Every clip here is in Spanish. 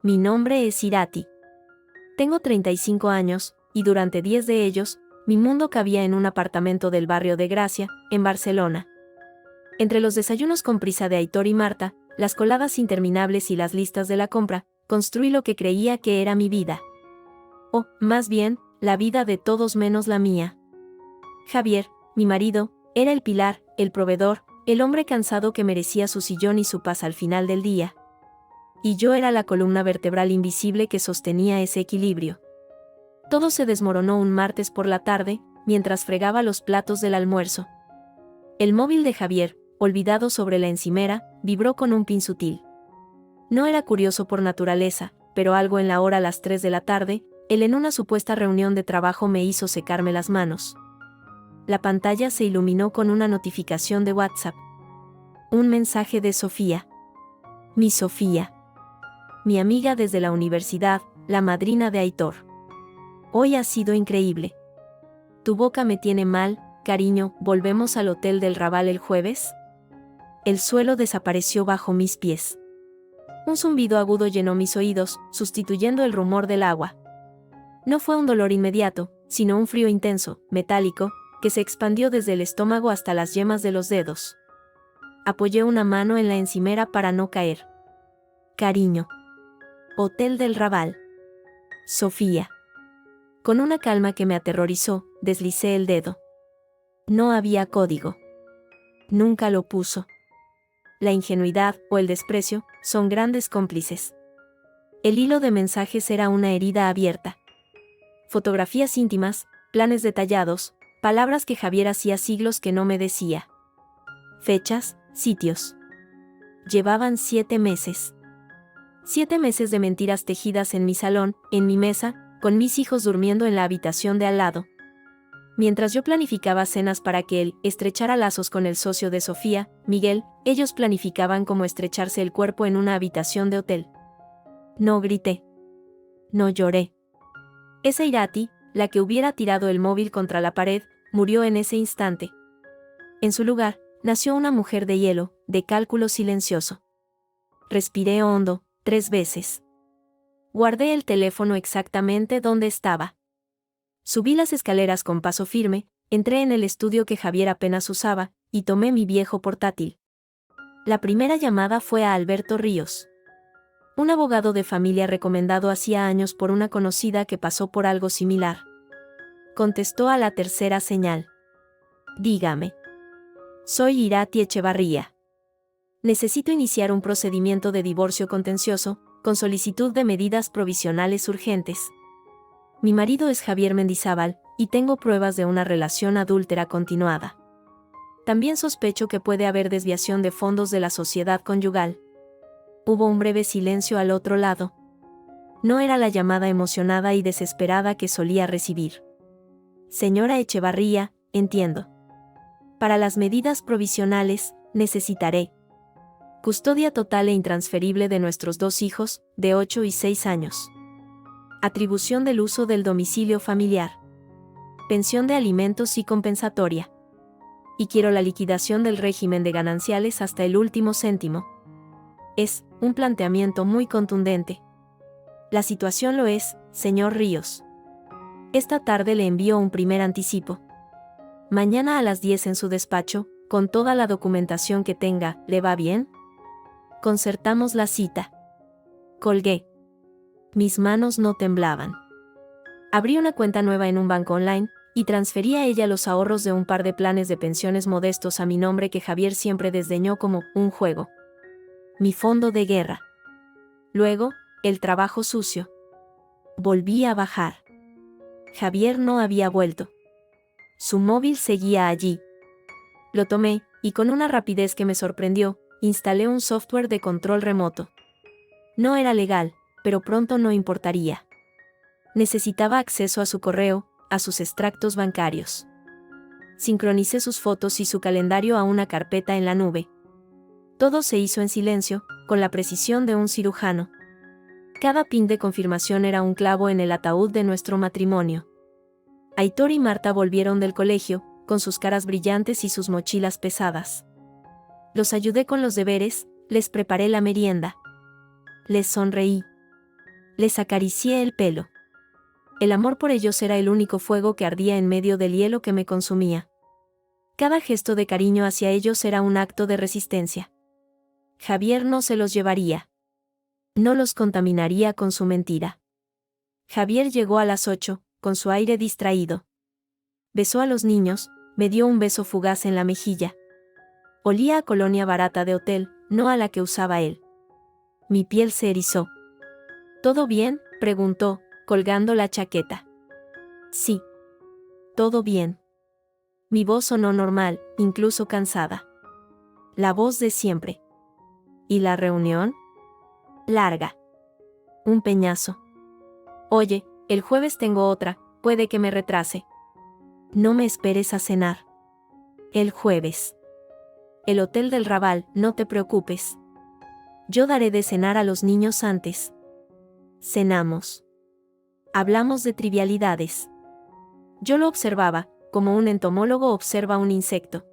Mi nombre es Irati. Tengo 35 años, y durante 10 de ellos, mi mundo cabía en un apartamento del barrio de Gracia, en Barcelona. Entre los desayunos con prisa de Aitor y Marta, las coladas interminables y las listas de la compra, construí lo que creía que era mi vida. O, más bien, la vida de todos menos la mía. Javier, mi marido, era el pilar, el proveedor, el hombre cansado que merecía su sillón y su paz al final del día. Y yo era la columna vertebral invisible que sostenía ese equilibrio. Todo se desmoronó un martes por la tarde, mientras fregaba los platos del almuerzo. El móvil de Javier, olvidado sobre la encimera, vibró con un pin sutil. No era curioso por naturaleza, pero algo en la hora a las 3 de la tarde, él en una supuesta reunión de trabajo me hizo secarme las manos. La pantalla se iluminó con una notificación de WhatsApp. Un mensaje de Sofía. Mi Sofía. Mi amiga desde la universidad, la madrina de Aitor. Hoy ha sido increíble. Tu boca me tiene mal, cariño, ¿volvemos al hotel del Raval el jueves? El suelo desapareció bajo mis pies. Un zumbido agudo llenó mis oídos, sustituyendo el rumor del agua. No fue un dolor inmediato, sino un frío intenso, metálico, que se expandió desde el estómago hasta las yemas de los dedos. Apoyé una mano en la encimera para no caer. Cariño. Hotel del Raval. Sofía. Con una calma que me aterrorizó, deslicé el dedo. No había código. Nunca lo puso. La ingenuidad o el desprecio son grandes cómplices. El hilo de mensajes era una herida abierta. Fotografías íntimas, planes detallados, palabras que Javier hacía siglos que no me decía. Fechas, sitios. Llevaban 7 meses. 7 meses de mentiras tejidas en mi salón, en mi mesa, con mis hijos durmiendo en la habitación de al lado. Mientras yo planificaba cenas para que él estrechara lazos con el socio de Sofía, Miguel, ellos planificaban cómo estrecharse el cuerpo en una habitación de hotel. No grité. No lloré. Esa Irati, la que hubiera tirado el móvil contra la pared, murió en ese instante. En su lugar, nació una mujer de hielo, de cálculo silencioso. Respiré hondo, 3 veces. Guardé el teléfono exactamente donde estaba. Subí las escaleras con paso firme, entré en el estudio que Javier apenas usaba, y tomé mi viejo portátil. La primera llamada fue a Alberto Ríos. Un abogado de familia recomendado hacía años por una conocida que pasó por algo similar. Contestó a la tercera señal. Dígame. Soy Irati Echevarría. Necesito iniciar un procedimiento de divorcio contencioso, con solicitud de medidas provisionales urgentes. Mi marido es Javier Mendizábal, y tengo pruebas de una relación adúltera continuada. También sospecho que puede haber desviación de fondos de la sociedad conyugal. Hubo un breve silencio al otro lado. No era la llamada emocionada y desesperada que solía recibir. Señora Echevarría, entiendo. Para las medidas provisionales, necesitaré custodia total e intransferible de nuestros 2 hijos, de 8 y 6 años. Atribución del uso del domicilio familiar. Pensión de alimentos y compensatoria. Y quiero la liquidación del régimen de gananciales hasta el último céntimo. Es un planteamiento muy contundente. La situación lo es, señor Ríos. Esta tarde le envío un primer anticipo. Mañana a las 10 en su despacho, con toda la documentación que tenga, ¿le va bien? Concertamos la cita. Colgué. Mis manos no temblaban. Abrí una cuenta nueva en un banco online, y transferí a ella los ahorros de un par de planes de pensiones modestos a mi nombre que Javier siempre desdeñó como un juego. Mi fondo de guerra. Luego, el trabajo sucio. Volví a bajar. Javier no había vuelto. Su móvil seguía allí. Lo tomé, y con una rapidez que me sorprendió, instalé un software de control remoto. No era legal, pero pronto no importaría. Necesitaba acceso a su correo, a sus extractos bancarios. Sincronicé sus fotos y su calendario a una carpeta en la nube. Todo se hizo en silencio, con la precisión de un cirujano. Cada pin de confirmación era un clavo en el ataúd de nuestro matrimonio. Aitor y Marta volvieron del colegio, con sus caras brillantes y sus mochilas pesadas. Los ayudé con los deberes, les preparé la merienda. Les sonreí. Les acaricié el pelo. El amor por ellos era el único fuego que ardía en medio del hielo que me consumía. Cada gesto de cariño hacia ellos era un acto de resistencia. Javier no se los llevaría. No los contaminaría con su mentira. Javier llegó a las 8, con su aire distraído. Besó a los niños, me dio un beso fugaz en la mejilla. Olía a colonia barata de hotel, no a la que usaba él. Mi piel se erizó. ¿Todo bien?, preguntó, colgando la chaqueta. Sí. Todo bien. Mi voz sonó normal, incluso cansada. La voz de siempre. ¿Y la reunión? Larga. Un peñazo. Oye, el jueves tengo otra, puede que me retrase. No me esperes a cenar. El jueves. El Hotel del Raval, no te preocupes. Yo daré de cenar a los niños antes. Cenamos. Hablamos de trivialidades. Yo lo observaba, como un entomólogo observa un insecto.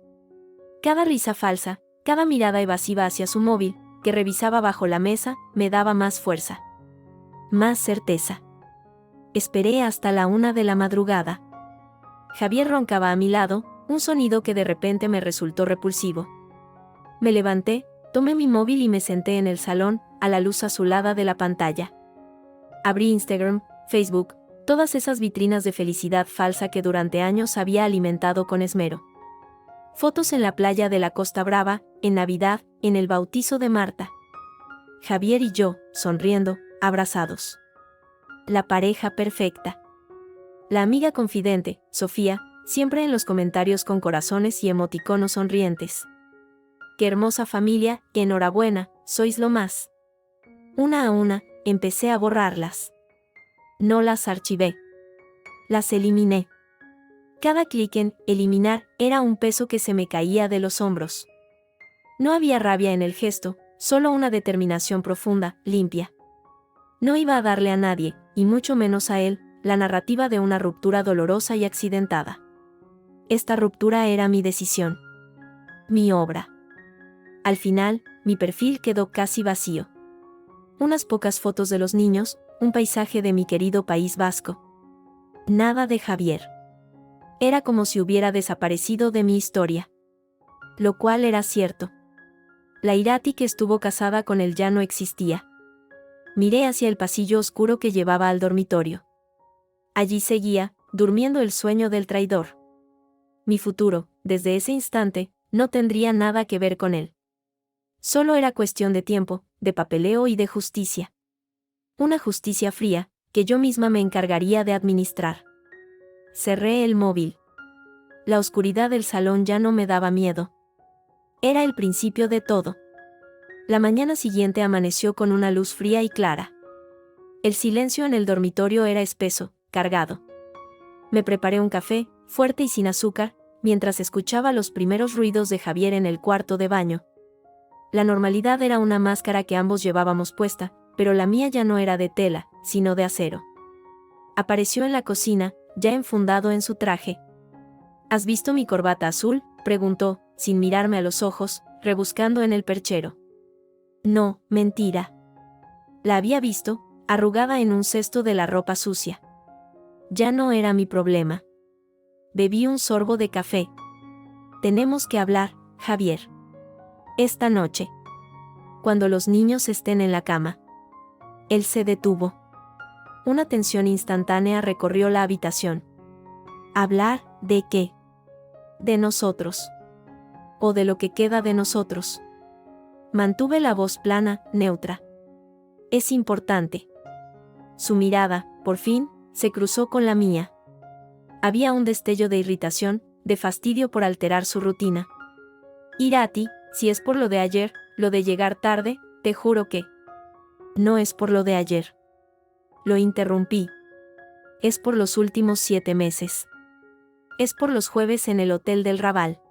Cada risa falsa, cada mirada evasiva hacia su móvil, que revisaba bajo la mesa, me daba más fuerza. Más certeza. Esperé hasta la 1 de la madrugada. Javier roncaba a mi lado, un sonido que de repente me resultó repulsivo. Me levanté, tomé mi móvil y me senté en el salón, a la luz azulada de la pantalla. Abrí Instagram, Facebook, todas esas vitrinas de felicidad falsa que durante años había alimentado con esmero. Fotos en la playa de la Costa Brava, en Navidad, en el bautizo de Marta. Javier y yo, sonriendo, abrazados. La pareja perfecta. La amiga confidente, Sofía, siempre en los comentarios con corazones y emoticonos sonrientes. Qué hermosa familia, qué enhorabuena, sois lo más. Una a una, empecé a borrarlas. No las archivé. Las eliminé. Cada clic en eliminar era un peso que se me caía de los hombros. No había rabia en el gesto, solo una determinación profunda, limpia. No iba a darle a nadie, y mucho menos a él, la narrativa de una ruptura dolorosa y accidentada. Esta ruptura era mi decisión. Mi obra. Al final, mi perfil quedó casi vacío. Unas pocas fotos de los niños, un paisaje de mi querido País Vasco. Nada de Javier. Era como si hubiera desaparecido de mi historia. Lo cual era cierto. La Irati que estuvo casada con él ya no existía. Miré hacia el pasillo oscuro que llevaba al dormitorio. Allí seguía, durmiendo el sueño del traidor. Mi futuro, desde ese instante, no tendría nada que ver con él. Solo era cuestión de tiempo, de papeleo y de justicia. Una justicia fría, que yo misma me encargaría de administrar. Cerré el móvil. La oscuridad del salón ya no me daba miedo. Era el principio de todo. La mañana siguiente amaneció con una luz fría y clara. El silencio en el dormitorio era espeso, cargado. Me preparé un café, fuerte y sin azúcar, mientras escuchaba los primeros ruidos de Javier en el cuarto de baño. La normalidad era una máscara que ambos llevábamos puesta, pero la mía ya no era de tela, sino de acero. Apareció en la cocina, ya enfundado en su traje. ¿Has visto mi corbata azul?, preguntó, sin mirarme a los ojos, rebuscando en el perchero. No, mentira. La había visto, arrugada en un cesto de la ropa sucia. Ya no era mi problema. Bebí un sorbo de café. Tenemos que hablar, Javier. Esta noche. Cuando los niños estén en la cama. Él se detuvo. Una tensión instantánea recorrió la habitación. ¿Hablar de qué? De nosotros. O de lo que queda de nosotros. Mantuve la voz plana, neutra. Es importante. Su mirada, por fin, se cruzó con la mía. Había un destello de irritación, de fastidio por alterar su rutina. Irati, si es por lo de ayer, lo de llegar tarde, te juro que... No es por lo de ayer. Lo interrumpí. Es por los últimos 7 meses. Es por los jueves en el Hotel del Raval.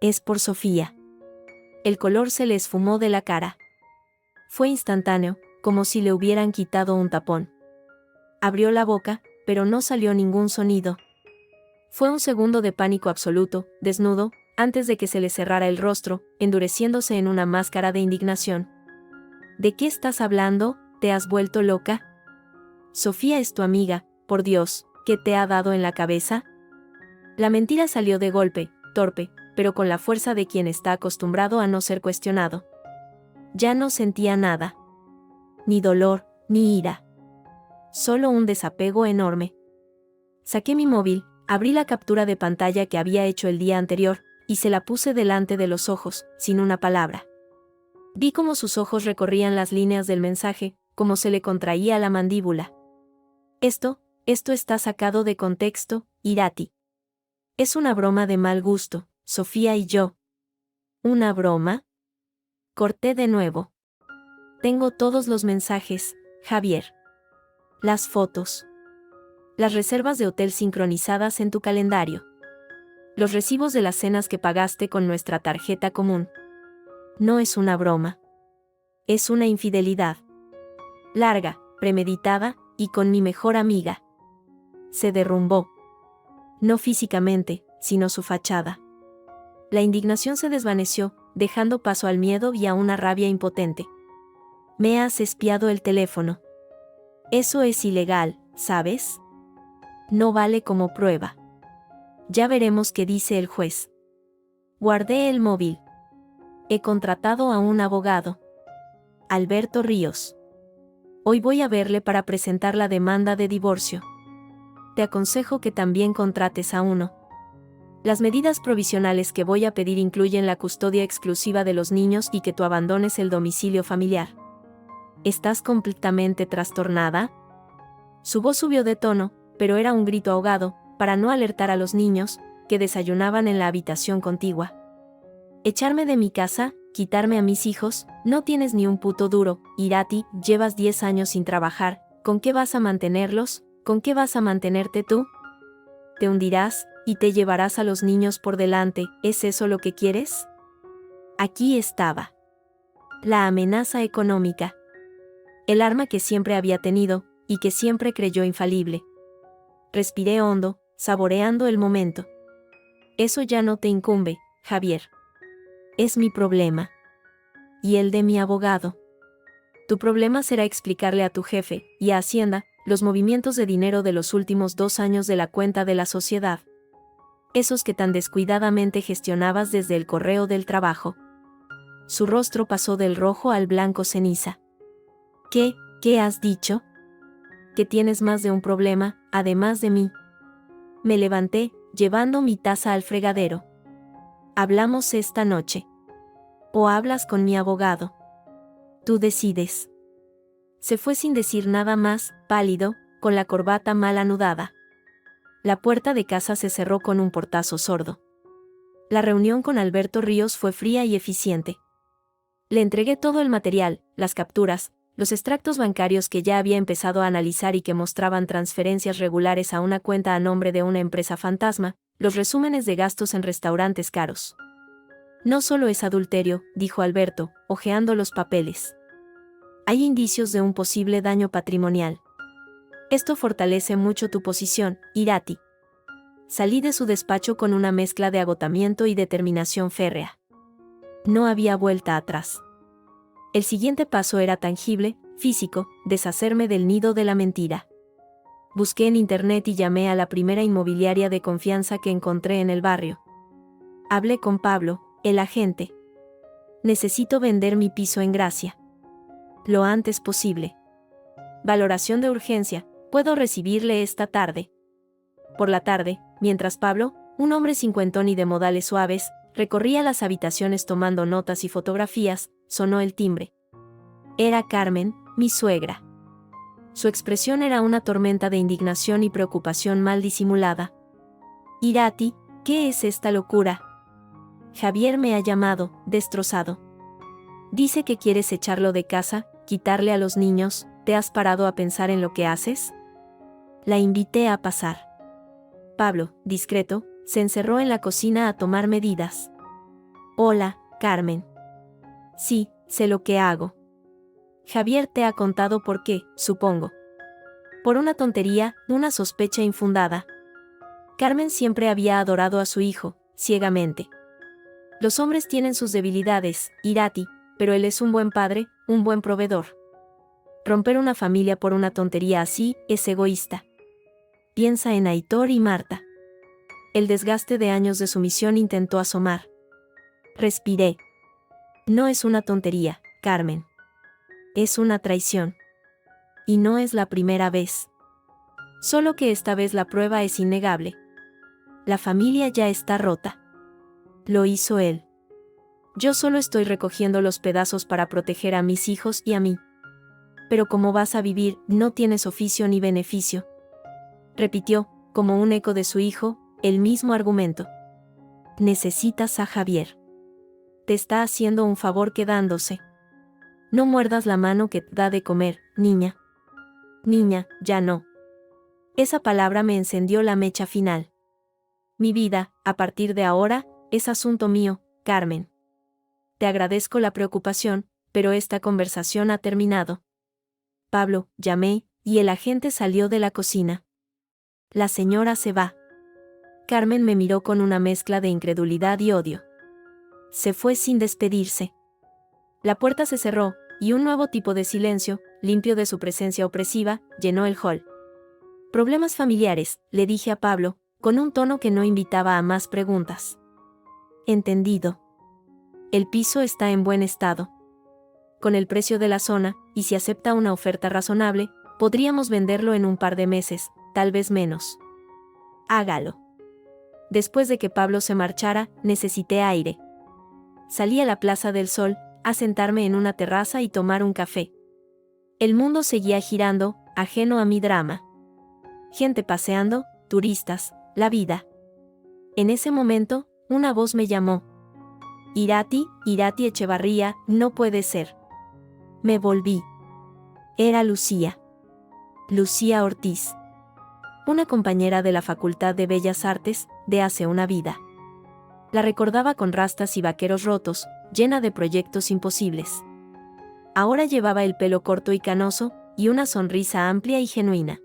Es por Sofía. El color se le esfumó de la cara. Fue instantáneo, como si le hubieran quitado un tapón. Abrió la boca, pero no salió ningún sonido. Fue un segundo de pánico absoluto, desnudo, antes de que se le cerrara el rostro, endureciéndose en una máscara de indignación. ¿De qué estás hablando? ¿Te has vuelto loca? Sofía es tu amiga, por Dios, ¿qué te ha dado en la cabeza? La mentira salió de golpe, torpe, pero con la fuerza de quien está acostumbrado a no ser cuestionado. Ya no sentía nada. Ni dolor, ni ira. Solo un desapego enorme. Saqué mi móvil, abrí la captura de pantalla que había hecho el día anterior, y se la puse delante de los ojos, sin una palabra. Vi cómo sus ojos recorrían las líneas del mensaje, cómo se le contraía la mandíbula. Esto está sacado de contexto, Irati. Es una broma de mal gusto, Sofía y yo. ¿Una broma? Corté de nuevo. Tengo todos los mensajes, Javier. Las fotos. Las reservas de hotel sincronizadas en tu calendario. Los recibos de las cenas que pagaste con nuestra tarjeta común. No es una broma. Es una infidelidad. Larga, premeditada, y con mi mejor amiga. Se derrumbó. No físicamente, sino su fachada. La indignación se desvaneció, dejando paso al miedo y a una rabia impotente. Me has espiado el teléfono. Eso es ilegal, ¿sabes? No vale como prueba. Ya veremos qué dice el juez. Guardé el móvil. He contratado a un abogado. Alberto Ríos. Hoy voy a verle para presentar la demanda de divorcio. Te aconsejo que también contrates a uno. Las medidas provisionales que voy a pedir incluyen la custodia exclusiva de los niños y que tú abandones el domicilio familiar. ¿Estás completamente trastornada? Su voz subió de tono, pero era un grito ahogado, para no alertar a los niños, que desayunaban en la habitación contigua. ¿Echarme de mi casa? ¿Quitarme a mis hijos? No tienes ni un puto duro, Irati, llevas 10 años sin trabajar, ¿con qué vas a mantenerlos? ¿Con qué vas a mantenerte tú? Te hundirás, y te llevarás a los niños por delante, ¿es eso lo que quieres? Aquí estaba. La amenaza económica. El arma que siempre había tenido, y que siempre creyó infalible. Respiré hondo, saboreando el momento. Eso ya no te incumbe, Javier. Es mi problema. Y el de mi abogado. Tu problema será explicarle a tu jefe, y a Hacienda, los movimientos de dinero de los últimos 2 años de la cuenta de la sociedad. Esos que tan descuidadamente gestionabas desde el correo del trabajo. Su rostro pasó del rojo al blanco ceniza. ¿Qué has dicho? Que tienes más de un problema, además de mí. Me levanté, llevando mi taza al fregadero. Hablamos esta noche. O hablas con mi abogado. Tú decides. Se fue sin decir nada más, pálido, con la corbata mal anudada. La puerta de casa se cerró con un portazo sordo. La reunión con Alberto Ríos fue fría y eficiente. Le entregué todo el material, las capturas, los extractos bancarios que ya había empezado a analizar y que mostraban transferencias regulares a una cuenta a nombre de una empresa fantasma, los resúmenes de gastos en restaurantes caros. No solo es adulterio, dijo Alberto, hojeando los papeles. Hay indicios de un posible daño patrimonial. Esto fortalece mucho tu posición, Irati. Salí de su despacho con una mezcla de agotamiento y determinación férrea. No había vuelta atrás. El siguiente paso era tangible, físico, deshacerme del nido de la mentira. Busqué en internet y llamé a la primera inmobiliaria de confianza que encontré en el barrio. Hablé con Pablo, el agente. Necesito vender mi piso en Gracia. Lo antes posible. Valoración de urgencia, puedo recibirle esta tarde. Por la tarde, mientras Pablo, un hombre cincuentón y de modales suaves, recorría las habitaciones tomando notas y fotografías, sonó el timbre. Era Carmen, mi suegra. Su expresión era una tormenta de indignación y preocupación mal disimulada. Irati, ¿qué es esta locura? Javier me ha llamado, destrozado. Dice que quieres echarlo de casa, quitarle a los niños. ¿Te has parado a pensar en lo que haces? La invité a pasar. Pablo, discreto, se encerró en la cocina a tomar medidas. Hola, Carmen. Sí, sé lo que hago. Javier te ha contado por qué, supongo. Por una tontería, una sospecha infundada. Carmen siempre había adorado a su hijo, ciegamente. Los hombres tienen sus debilidades, Irati, pero él es un buen padre, un buen proveedor. Romper una familia por una tontería así es egoísta. Piensa en Aitor y Marta. El desgaste de años de sumisión intentó asomar. Respiré. No es una tontería, Carmen. Es una traición. Y no es la primera vez. Solo que esta vez la prueba es innegable. La familia ya está rota. Lo hizo él. Yo solo estoy recogiendo los pedazos para proteger a mis hijos y a mí. Pero como vas a vivir, no tienes oficio ni beneficio. Repitió, como un eco de su hijo, el mismo argumento. Necesitas a Javier. Te está haciendo un favor quedándose. No muerdas la mano que te da de comer, niña. Niña, ya no. Esa palabra me encendió la mecha final. Mi vida, a partir de ahora, es asunto mío, Carmen. Te agradezco la preocupación, pero esta conversación ha terminado. Pablo, llamé, y el agente salió de la cocina. La señora se va. Carmen me miró con una mezcla de incredulidad y odio. Se fue sin despedirse. La puerta se cerró, y un nuevo tipo de silencio, limpio de su presencia opresiva, llenó el hall. Problemas familiares, le dije a Pablo, con un tono que no invitaba a más preguntas. Entendido. El piso está en buen estado. Con el precio de la zona, y si acepta una oferta razonable, podríamos venderlo en un par de meses, tal vez menos. Hágalo. Después de que Pablo se marchara, necesité aire. Salí a la Plaza del Sol, a sentarme en una terraza y tomar un café. El mundo seguía girando, ajeno a mi drama. Gente paseando, turistas, la vida. En ese momento, una voz me llamó. Irati Echevarría, no puede ser. Me volví. Era Lucía. Lucía Ortiz. Una compañera de la Facultad de Bellas Artes, de hace una vida. La recordaba con rastas y vaqueros rotos, llena de proyectos imposibles. Ahora llevaba el pelo corto y canoso, y una sonrisa amplia y genuina.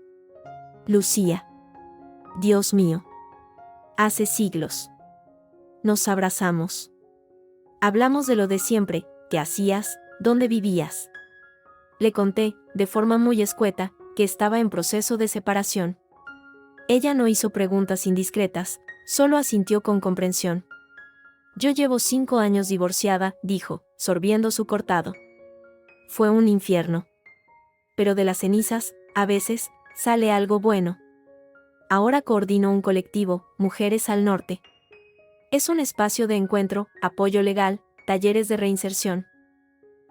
Lucía. Dios mío. Hace siglos. Nos abrazamos. Hablamos de lo de siempre, qué hacías, dónde vivías. Le conté, de forma muy escueta, que estaba en proceso de separación. Ella no hizo preguntas indiscretas, solo asintió con comprensión. Yo llevo 5 años divorciada, dijo, sorbiendo su cortado. Fue un infierno. Pero de las cenizas, a veces, sale algo bueno. Ahora coordino un colectivo, Mujeres al Norte. Es un espacio de encuentro, apoyo legal, talleres de reinserción.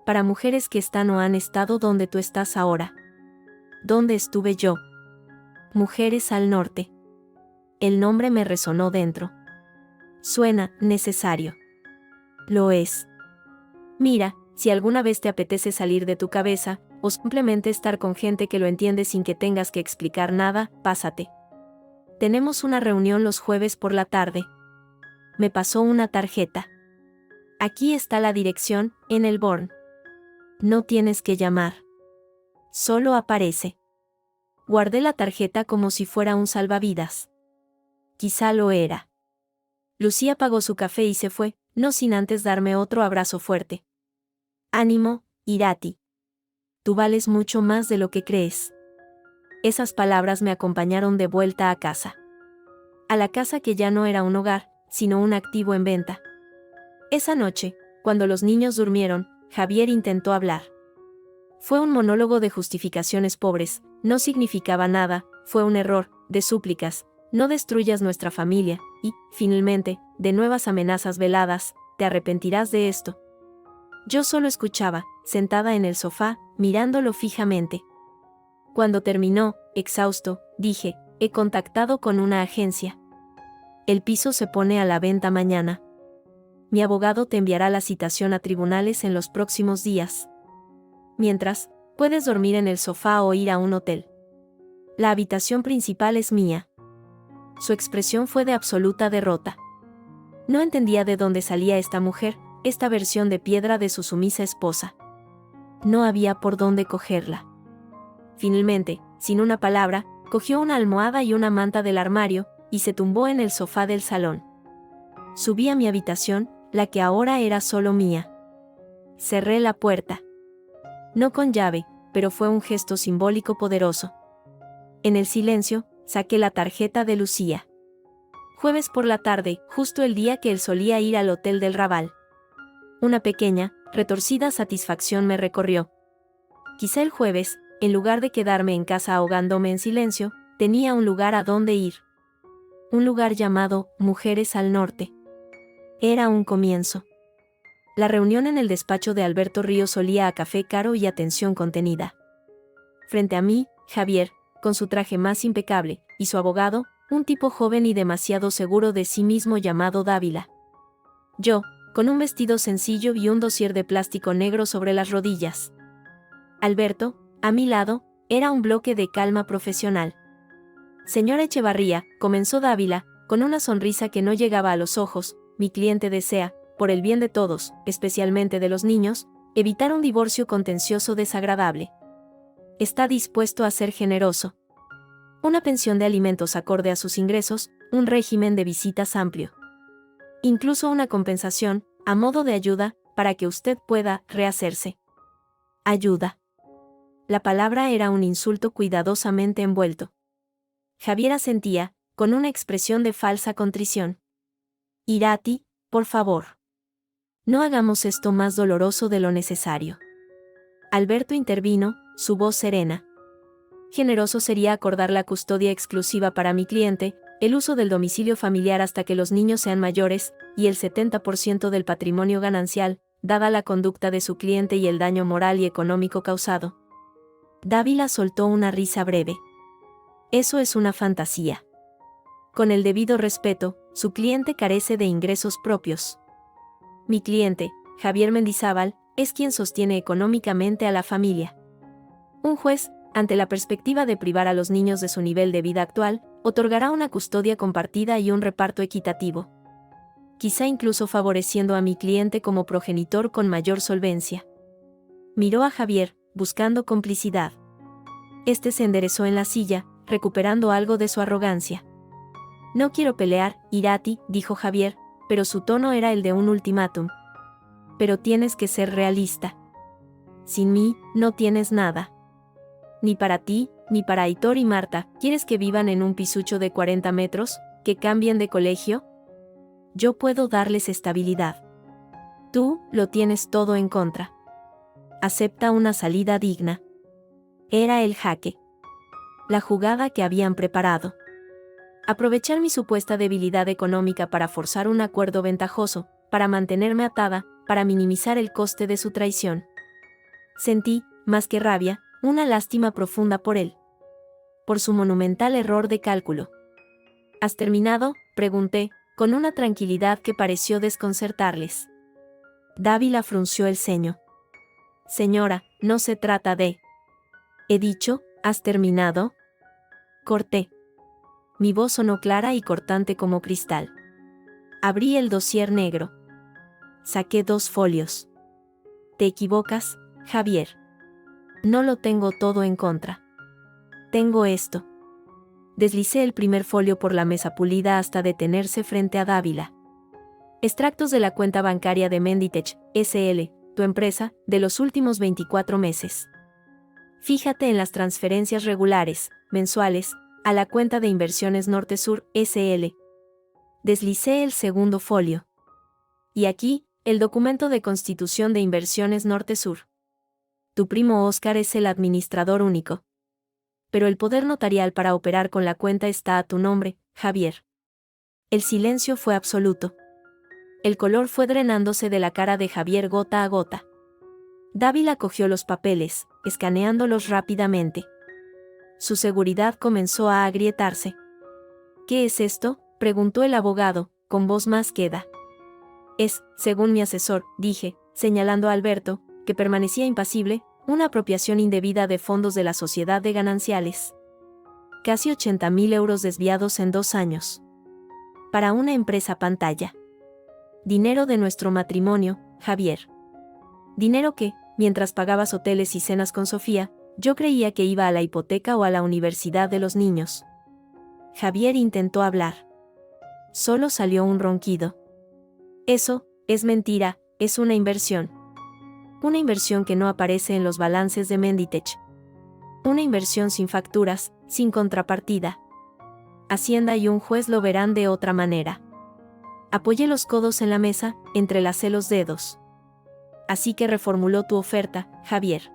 Para mujeres que están o han estado donde tú estás ahora. ¿Dónde estuve yo? Mujeres al Norte. El nombre me resonó dentro. Suena necesario. Lo es. Mira, si alguna vez te apetece salir de tu cabeza, o simplemente estar con gente que lo entiende sin que tengas que explicar nada, pásate. Tenemos una reunión los jueves por la tarde. Me pasó una tarjeta. Aquí está la dirección, en el Born. No tienes que llamar. Solo aparece. Guardé la tarjeta como si fuera un salvavidas. Quizá lo era. Lucía pagó su café y se fue, no sin antes darme otro abrazo fuerte. Ánimo, Irati. Tú vales mucho más de lo que crees. Esas palabras me acompañaron de vuelta a casa. A la casa que ya no era un hogar, sino un activo en venta. Esa noche, cuando los niños durmieron, Javier intentó hablar. Fue un monólogo de justificaciones pobres, no significaba nada, fue un error, de súplicas, no destruyas nuestra familia, y, finalmente, de nuevas amenazas veladas, te arrepentirás de esto. Yo solo escuchaba, sentada en el sofá, mirándolo fijamente. Cuando terminó, exhausto, dije, he contactado con una agencia. El piso se pone a la venta mañana. Mi abogado te enviará la citación a tribunales en los próximos días. Mientras, puedes dormir en el sofá o ir a un hotel. La habitación principal es mía. Su expresión fue de absoluta derrota. No entendía de dónde salía esta mujer, esta versión de piedra de su sumisa esposa. No había por dónde cogerla. Finalmente, sin una palabra, cogió una almohada y una manta del armario, y se tumbó en el sofá del salón. Subí a mi habitación, la que ahora era solo mía. Cerré la puerta. No con llave, pero fue un gesto simbólico poderoso. En el silencio, saqué la tarjeta de Lucía. Jueves por la tarde, justo el día que él solía ir al hotel del Raval. Una pequeña, retorcida satisfacción me recorrió. Quizá el jueves, en lugar de quedarme en casa ahogándome en silencio, tenía un lugar a donde ir. Un lugar llamado Mujeres al Norte. Era un comienzo. La reunión en el despacho de Alberto Ríos olía a café caro y atención contenida. Frente a mí, Javier, con su traje más impecable, y su abogado, un tipo joven y demasiado seguro de sí mismo llamado Dávila. Yo, con un vestido sencillo y un dossier de plástico negro sobre las rodillas. Alberto, a mi lado, era un bloque de calma profesional. Señora Echevarría, comenzó Dávila, con una sonrisa que no llegaba a los ojos, mi cliente desea, por el bien de todos, especialmente de los niños, evitar un divorcio contencioso desagradable. Está dispuesto a ser generoso. Una pensión de alimentos acorde a sus ingresos, un régimen de visitas amplio. Incluso una compensación, a modo de ayuda, para que usted pueda rehacerse. Ayuda. La palabra era un insulto cuidadosamente envuelto. Javier asentía, con una expresión de falsa contrición. Irati, por favor. No hagamos esto más doloroso de lo necesario. Alberto intervino, su voz serena. Generoso sería acordar la custodia exclusiva para mi cliente, el uso del domicilio familiar hasta que los niños sean mayores, y el 70% del patrimonio ganancial, dada la conducta de su cliente y el daño moral y económico causado. Dávila soltó una risa breve. Eso es una fantasía. Con el debido respeto, su cliente carece de ingresos propios. Mi cliente, Javier Mendizábal, es quien sostiene económicamente a la familia. Un juez, ante la perspectiva de privar a los niños de su nivel de vida actual, otorgará una custodia compartida y un reparto equitativo. Quizá incluso favoreciendo a mi cliente como progenitor con mayor solvencia. Miró a Javier, buscando complicidad. Este se enderezó en la silla, recuperando algo de su arrogancia. No quiero pelear, Irati, dijo Javier, pero su tono era el de un ultimátum. Pero tienes que ser realista. Sin mí, no tienes nada. Ni para ti, ni para Aitor y Marta. ¿Quieres que vivan en un pisucho de 40 metros? ¿Que cambien de colegio? Yo puedo darles estabilidad. Tú, lo tienes todo en contra. Acepta una salida digna. Era el jaque. La jugada que habían preparado. Aprovechar mi supuesta debilidad económica para forzar un acuerdo ventajoso, para mantenerme atada, para minimizar el coste de su traición. Sentí, más que rabia, una lástima profunda por él. Por su monumental error de cálculo. ¿Has terminado?, pregunté, con una tranquilidad que pareció desconcertarles. Dávila frunció el ceño. Señora, no se trata de... He dicho, ¿has terminado? Corté. Mi voz sonó clara y cortante como cristal. Abrí el dossier negro. Saqué 2 folios. Te equivocas, Javier. No lo tengo todo en contra. Tengo esto. Deslicé el primer folio por la mesa pulida hasta detenerse frente a Dávila. Extractos de la cuenta bancaria de Menditech, S.L., tu empresa, de los últimos 24 meses. Fíjate en las transferencias regulares, mensuales, a la cuenta de Inversiones Norte-Sur, S.L. Deslicé el segundo folio. Y aquí, el documento de constitución de Inversiones Norte-Sur. Tu primo Óscar es el administrador único. Pero el poder notarial para operar con la cuenta está a tu nombre, Javier. El silencio fue absoluto. El color fue drenándose de la cara de Javier gota a gota. Dávila cogió los papeles, escaneándolos rápidamente. Su seguridad comenzó a agrietarse. ¿Qué es esto?, preguntó el abogado, con voz más queda. Es, según mi asesor, dije, señalando a Alberto, que permanecía impasible, una apropiación indebida de fondos de la sociedad de gananciales. Casi 80.000 euros desviados en 2 años. Para una empresa pantalla. Dinero de nuestro matrimonio, Javier. Dinero que, mientras pagabas hoteles y cenas con Sofía, yo creía que iba a la hipoteca o a la universidad de los niños. Javier intentó hablar. Solo salió un ronquido. Eso, es mentira, es una inversión. Una inversión que no aparece en los balances de Menditech. Una inversión sin facturas, sin contrapartida. Hacienda y un juez lo verán de otra manera. Apoyé los codos en la mesa, entrelacé los dedos. Así que reformuló tu oferta, Javier.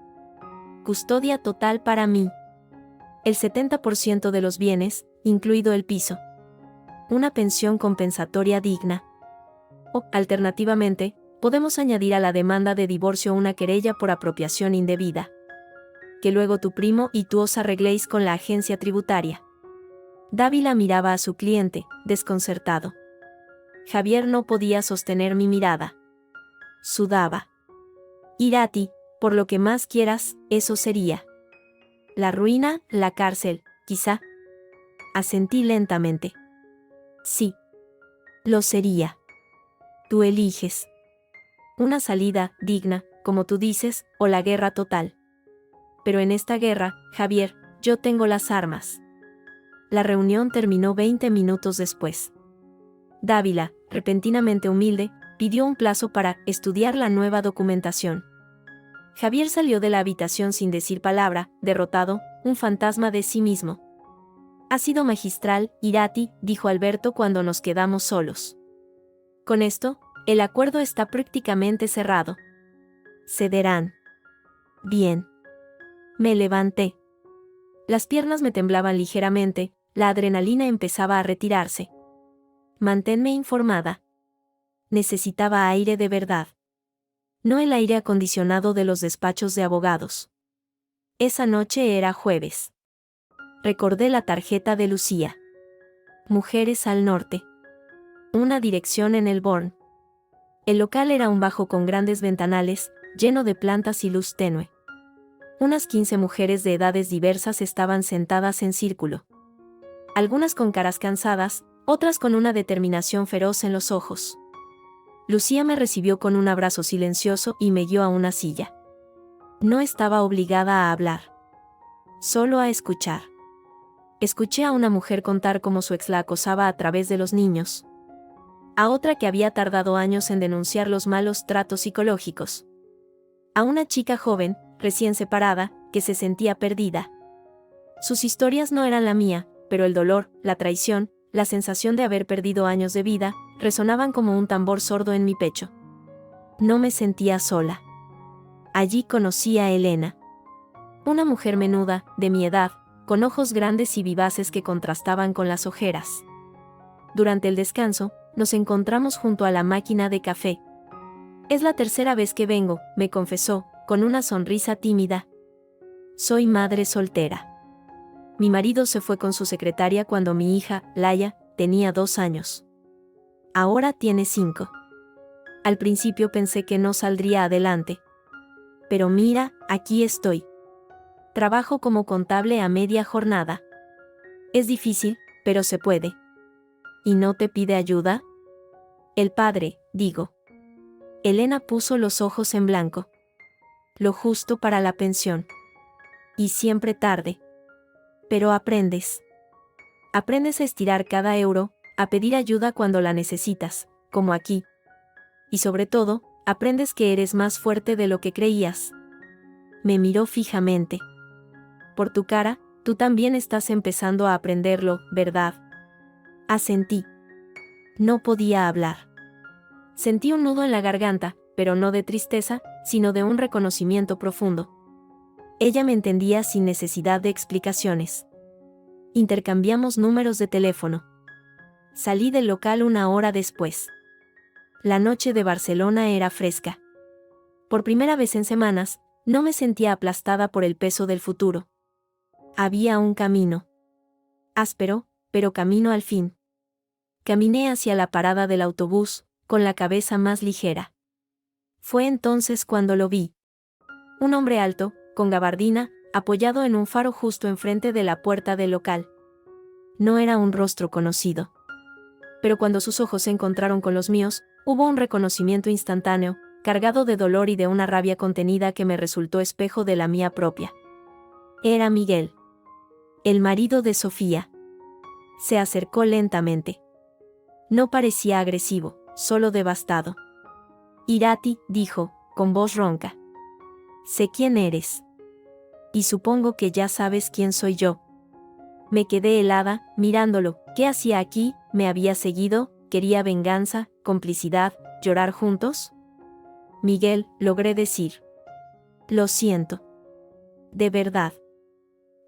Custodia total para mí. El 70% de los bienes, incluido el piso. Una pensión compensatoria digna. O, alternativamente, podemos añadir a la demanda de divorcio una querella por apropiación indebida. Que luego tu primo y tú os arregléis con la agencia tributaria. Dávila miraba a su cliente, desconcertado. Javier no podía sostener mi mirada. Sudaba. Irati, por lo que más quieras, eso sería. La ruina, la cárcel, quizá. Asentí lentamente. Sí. Lo sería. Tú eliges. Una salida, digna, como tú dices, o la guerra total. Pero en esta guerra, Javier, yo tengo las armas. La reunión terminó 20 minutos después. Dávila, repentinamente humilde, pidió un plazo para estudiar la nueva documentación. Javier salió de la habitación sin decir palabra, derrotado, un fantasma de sí mismo. Ha sido magistral, Irati, dijo Alberto cuando nos quedamos solos. Con esto, el acuerdo está prácticamente cerrado. Cederán. Bien. Me levanté. Las piernas me temblaban ligeramente, la adrenalina empezaba a retirarse. Manténme informada. Necesitaba aire de verdad. No el aire acondicionado de los despachos de abogados. Esa noche era jueves. Recordé la tarjeta de Lucía. Mujeres al norte. Una dirección en el Born. El local era un bajo con grandes ventanales, lleno de plantas y luz tenue. Unas 15 mujeres de edades diversas estaban sentadas en círculo. Algunas con caras cansadas, otras con una determinación feroz en los ojos. Lucía me recibió con un abrazo silencioso y me guió a una silla. No estaba obligada a hablar. Solo a escuchar. Escuché a una mujer contar cómo su ex la acosaba a través de los niños. A otra que había tardado años en denunciar los malos tratos psicológicos. A una chica joven, recién separada, que se sentía perdida. Sus historias no eran la mía, pero el dolor, la traición, la sensación de haber perdido años de vida, resonaban como un tambor sordo en mi pecho. No me sentía sola. Allí conocí a Elena. Una mujer menuda, de mi edad, con ojos grandes y vivaces que contrastaban con las ojeras. Durante el descanso, nos encontramos junto a la máquina de café. Es la tercera vez que vengo, me confesó, con una sonrisa tímida. Soy madre soltera. Mi marido se fue con su secretaria cuando mi hija, Laia, tenía 2 años. Ahora tiene 5. Al principio pensé que no saldría adelante. Pero mira, aquí estoy. Trabajo como contable a media jornada. Es difícil, pero se puede. ¿Y no te pide ayuda? El padre, digo. Elena puso los ojos en blanco. Lo justo para la pensión. Y siempre tarde. Pero aprendes. Aprendes a estirar cada euro, a pedir ayuda cuando la necesitas, como aquí. Y sobre todo, aprendes que eres más fuerte de lo que creías. Me miró fijamente. Por tu cara, tú también estás empezando a aprenderlo, ¿verdad? Asentí. No podía hablar. Sentí un nudo en la garganta, pero no de tristeza, sino de un reconocimiento profundo. Ella me entendía sin necesidad de explicaciones. Intercambiamos números de teléfono. Salí del local 1 hora después. La noche de Barcelona era fresca. Por primera vez en semanas, no me sentía aplastada por el peso del futuro. Había un camino. Áspero, pero camino al fin. Caminé hacia la parada del autobús, con la cabeza más ligera. Fue entonces cuando lo vi. Un hombre alto, con gabardina, apoyado en un faro justo enfrente de la puerta del local. No era un rostro conocido. Pero cuando sus ojos se encontraron con los míos, hubo un reconocimiento instantáneo, cargado de dolor y de una rabia contenida que me resultó espejo de la mía propia. Era Miguel. El marido de Sofía. Se acercó lentamente. No parecía agresivo, solo devastado. Irati, dijo, con voz ronca. Sé quién eres. y supongo que ya sabes quién soy yo. Me quedé helada, mirándolo. ¿Qué hacía aquí? ¿Me había seguido? ¿Quería venganza, complicidad, llorar juntos? Miguel, logré decir. Lo siento. De verdad.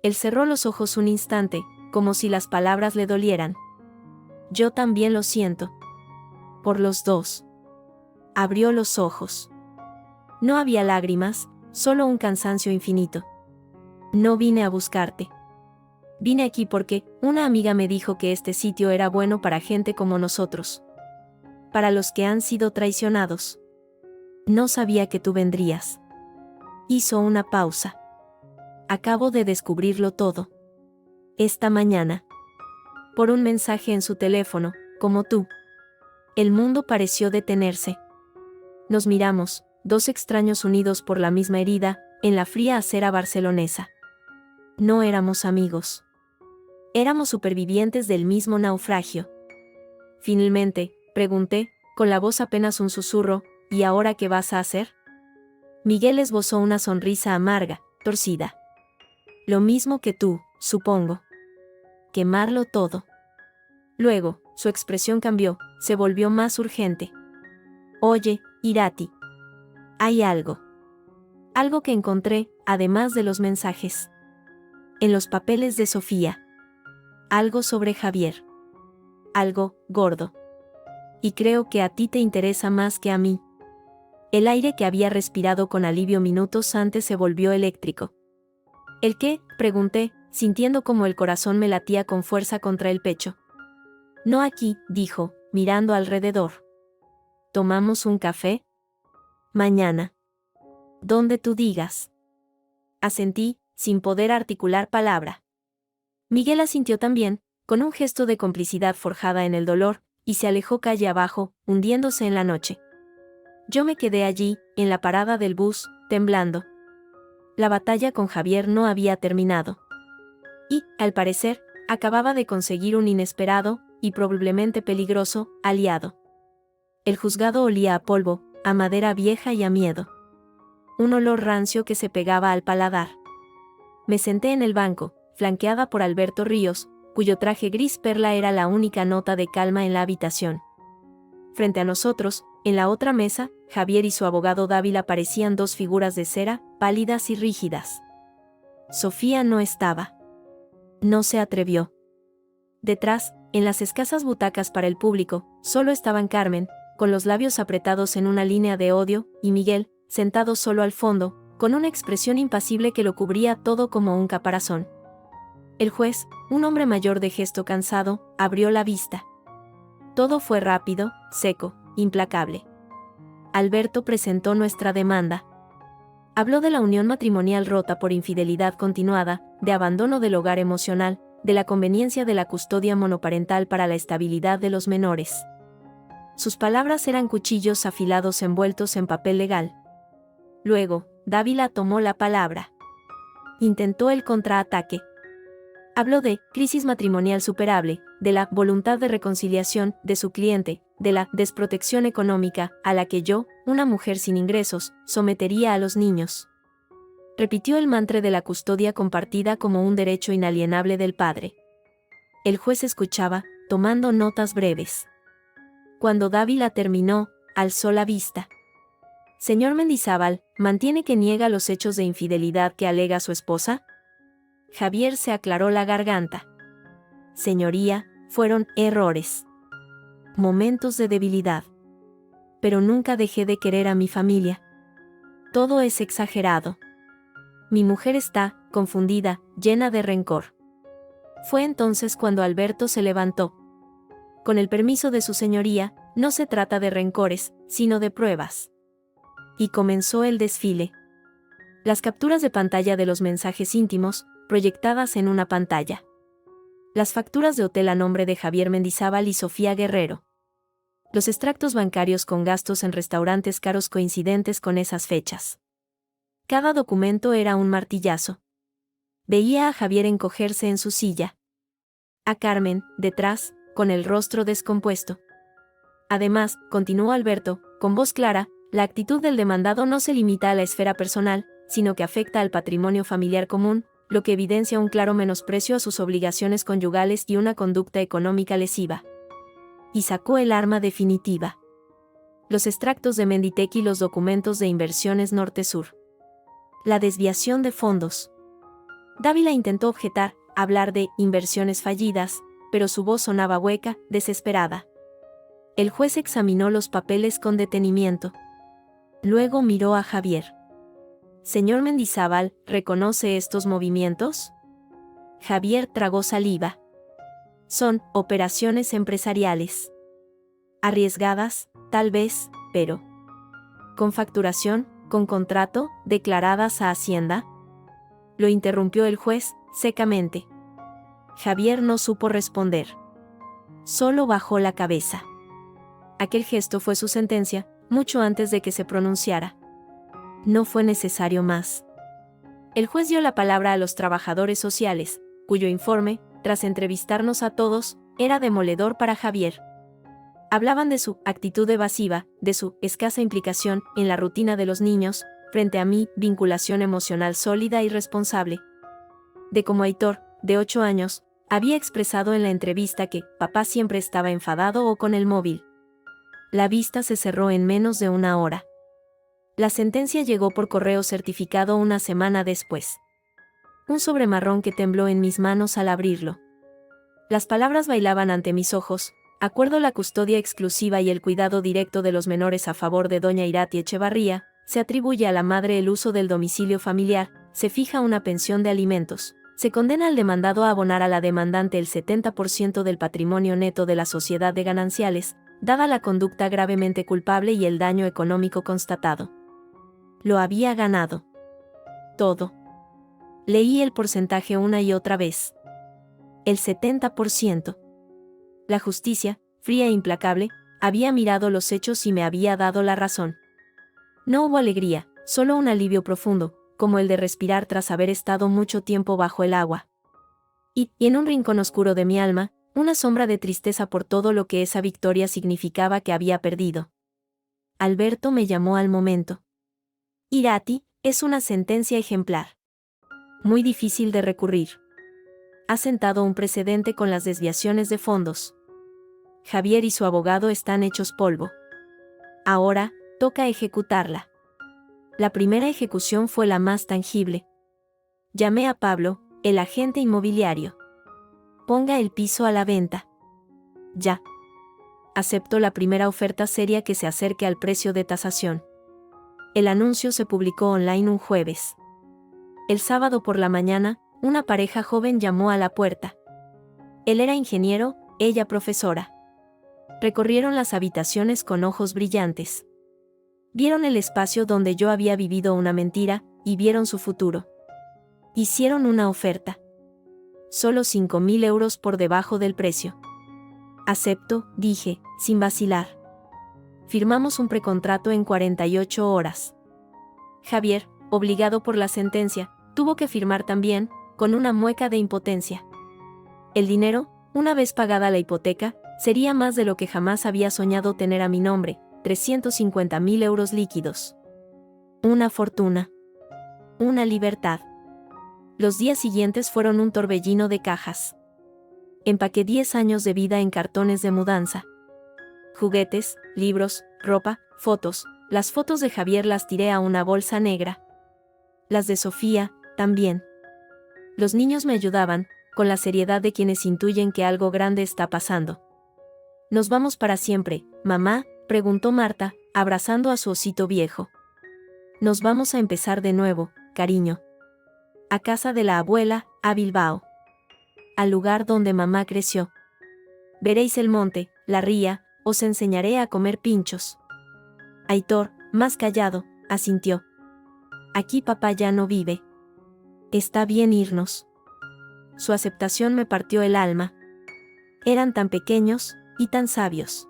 Él cerró los ojos un instante, como si las palabras le dolieran. Yo también lo siento. Por los dos. Abrió los ojos. No había lágrimas, solo un cansancio infinito. No vine a buscarte. Vine aquí porque una amiga me dijo que este sitio era bueno para gente como nosotros. Para los que han sido traicionados. No sabía que tú vendrías. Hizo una pausa. Acabo de descubrirlo todo. Esta mañana. Por un mensaje en su teléfono, como tú. El mundo pareció detenerse. Nos miramos, dos extraños unidos por la misma herida, en la fría acera barcelonesa. No éramos amigos. Éramos supervivientes del mismo naufragio. Finalmente, pregunté, con la voz apenas un susurro, ¿y ahora qué vas a hacer? Miguel esbozó una sonrisa amarga, torcida. Lo mismo que tú, supongo. Quemarlo todo. Luego, su expresión cambió, se volvió más urgente. Oye, Irati. Hay algo. Algo que encontré, además de los mensajes. En los papeles de Sofía. Algo sobre Javier. Algo, gordo. Y creo que a ti te interesa más que a mí. El aire que había respirado con alivio minutos antes se volvió eléctrico. ¿El qué?, pregunté, sintiendo como el corazón me latía con fuerza contra el pecho. No aquí, dijo, mirando alrededor. ¿Tomamos un café? Mañana. Donde tú digas. Asentí, sin poder articular palabra. Miguel asintió también, con un gesto de complicidad forjada en el dolor, y se alejó calle abajo, hundiéndose en la noche. Yo me quedé allí, en la parada del bus, temblando. La batalla con Javier no había terminado. Y, al parecer, acababa de conseguir un inesperado, y probablemente peligroso, aliado. El juzgado olía a polvo, a madera vieja y a miedo. Un olor rancio que se pegaba al paladar. Me senté en el banco, flanqueada por Alberto Ríos, cuyo traje gris perla era la única nota de calma en la habitación. Frente a nosotros, en la otra mesa, Javier y su abogado Dávila parecían dos figuras de cera, pálidas y rígidas. Sofía no estaba. No se atrevió. Detrás, en las escasas butacas para el público, solo estaban Carmen, con los labios apretados en una línea de odio, y Miguel, sentado solo al fondo, con una expresión impasible que lo cubría todo como un caparazón. El juez, un hombre mayor de gesto cansado, abrió la vista. Todo fue rápido, seco, implacable. Alberto presentó nuestra demanda. Habló de la unión matrimonial rota por infidelidad continuada, de abandono del hogar emocional, de la conveniencia de la custodia monoparental para la estabilidad de los menores. Sus palabras eran cuchillos afilados envueltos en papel legal. Luego, Dávila tomó la palabra. Intentó el contraataque. Habló de crisis matrimonial superable, de la voluntad de reconciliación de su cliente, de la desprotección económica a la que yo, una mujer sin ingresos, sometería a los niños. Repitió el mantra de la custodia compartida como un derecho inalienable del padre. El juez escuchaba, tomando notas breves. Cuando Dávila terminó, alzó la vista. Señor Mendizábal, ¿mantiene que niega los hechos de infidelidad que alega su esposa? Javier se aclaró la garganta. Señoría, fueron errores. Momentos de debilidad. Pero nunca dejé de querer a mi familia. Todo es exagerado. Mi mujer está, confundida, llena de rencor. Fue entonces cuando Alberto se levantó. Con el permiso de su señoría, no se trata de rencores, sino de pruebas. Y comenzó el desfile. Las capturas de pantalla de los mensajes íntimos, proyectadas en una pantalla. Las facturas de hotel a nombre de Javier Mendizábal y Sofía Guerrero. Los extractos bancarios con gastos en restaurantes caros coincidentes con esas fechas. Cada documento era un martillazo. Veía a Javier encogerse en su silla. A Carmen, detrás, con el rostro descompuesto. Además, continuó Alberto, con voz clara, la actitud del demandado no se limita a la esfera personal, sino que afecta al patrimonio familiar común, lo que evidencia un claro menosprecio a sus obligaciones conyugales y una conducta económica lesiva. Y sacó el arma definitiva. Los extractos de Menditec y los documentos de inversiones norte-sur. La desviación de fondos. Dávila intentó objetar, hablar de inversiones fallidas, pero su voz sonaba hueca, desesperada. El juez examinó los papeles con detenimiento. Luego miró a Javier. «Señor Mendizábal, ¿reconoce estos movimientos?» Javier tragó saliva. «Son operaciones empresariales. Arriesgadas, tal vez, pero ¿con facturación, con contrato, declaradas a Hacienda?» Lo interrumpió el juez, secamente. Javier no supo responder. Solo bajó la cabeza. Aquel gesto fue su sentencia, mucho antes de que se pronunciara. No fue necesario más. El juez dio la palabra a los trabajadores sociales, cuyo informe, tras entrevistarnos a todos, era demoledor para Javier. Hablaban de su actitud evasiva, de su escasa implicación en la rutina de los niños, frente a mi vinculación emocional sólida y responsable. De cómo Aitor, de 8 años, había expresado en la entrevista que papá siempre estaba enfadado o con el móvil. La vista se cerró en menos de una hora. La sentencia llegó por correo certificado una semana después. Un sobre marrón que tembló en mis manos al abrirlo. Las palabras bailaban ante mis ojos: acuerdo la custodia exclusiva y el cuidado directo de los menores a favor de doña Irati Echevarría, se atribuye a la madre el uso del domicilio familiar, se fija una pensión de alimentos, se condena al demandado a abonar a la demandante el 70% del patrimonio neto de la sociedad de gananciales, dada la conducta gravemente culpable y el daño económico constatado. Lo había ganado. Todo. Leí el porcentaje una y otra vez. El 70%. La justicia, fría e implacable, había mirado los hechos y me había dado la razón. No hubo alegría, solo un alivio profundo, como el de respirar tras haber estado mucho tiempo bajo el agua. Y en un rincón oscuro de mi alma, una sombra de tristeza por todo lo que esa victoria significaba que había perdido. Alberto me llamó al momento. Irati, es una sentencia ejemplar. Muy difícil de recurrir. Ha sentado un precedente con las desviaciones de fondos. Javier y su abogado están hechos polvo. Ahora, toca ejecutarla. La primera ejecución fue la más tangible. Llamé a Pablo, el agente inmobiliario. Ponga el piso a la venta. Ya. Acepto la primera oferta seria que se acerque al precio de tasación. El anuncio se publicó online un jueves. El sábado por la mañana, una pareja joven llamó a la puerta. Él era ingeniero, ella profesora. Recorrieron las habitaciones con ojos brillantes. Vieron el espacio donde yo había vivido una mentira, y vieron su futuro. Hicieron una oferta. Solo 5.000 euros por debajo del precio. Acepto, dije, sin vacilar. Firmamos un precontrato en 48 horas. Javier, obligado por la sentencia, tuvo que firmar también, con una mueca de impotencia. El dinero, una vez pagada la hipoteca, sería más de lo que jamás había soñado tener a mi nombre, 350.000 euros líquidos. Una fortuna. Una libertad. Los días siguientes fueron un torbellino de cajas. Empaqué 10 años de vida en cartones de mudanza. Juguetes, libros, ropa, fotos. Las fotos de Javier las tiré a una bolsa negra. Las de Sofía, también. Los niños me ayudaban, con la seriedad de quienes intuyen que algo grande está pasando. ¿Nos vamos para siempre, mamá?, preguntó Marta, abrazando a su osito viejo. Nos vamos a empezar de nuevo, cariño. A casa de la abuela, a Bilbao. Al lugar donde mamá creció. Veréis el monte, la ría, os enseñaré a comer pinchos. Aitor, más callado, asintió. Aquí papá ya no vive. Está bien irnos. Su aceptación me partió el alma. Eran tan pequeños, y tan sabios.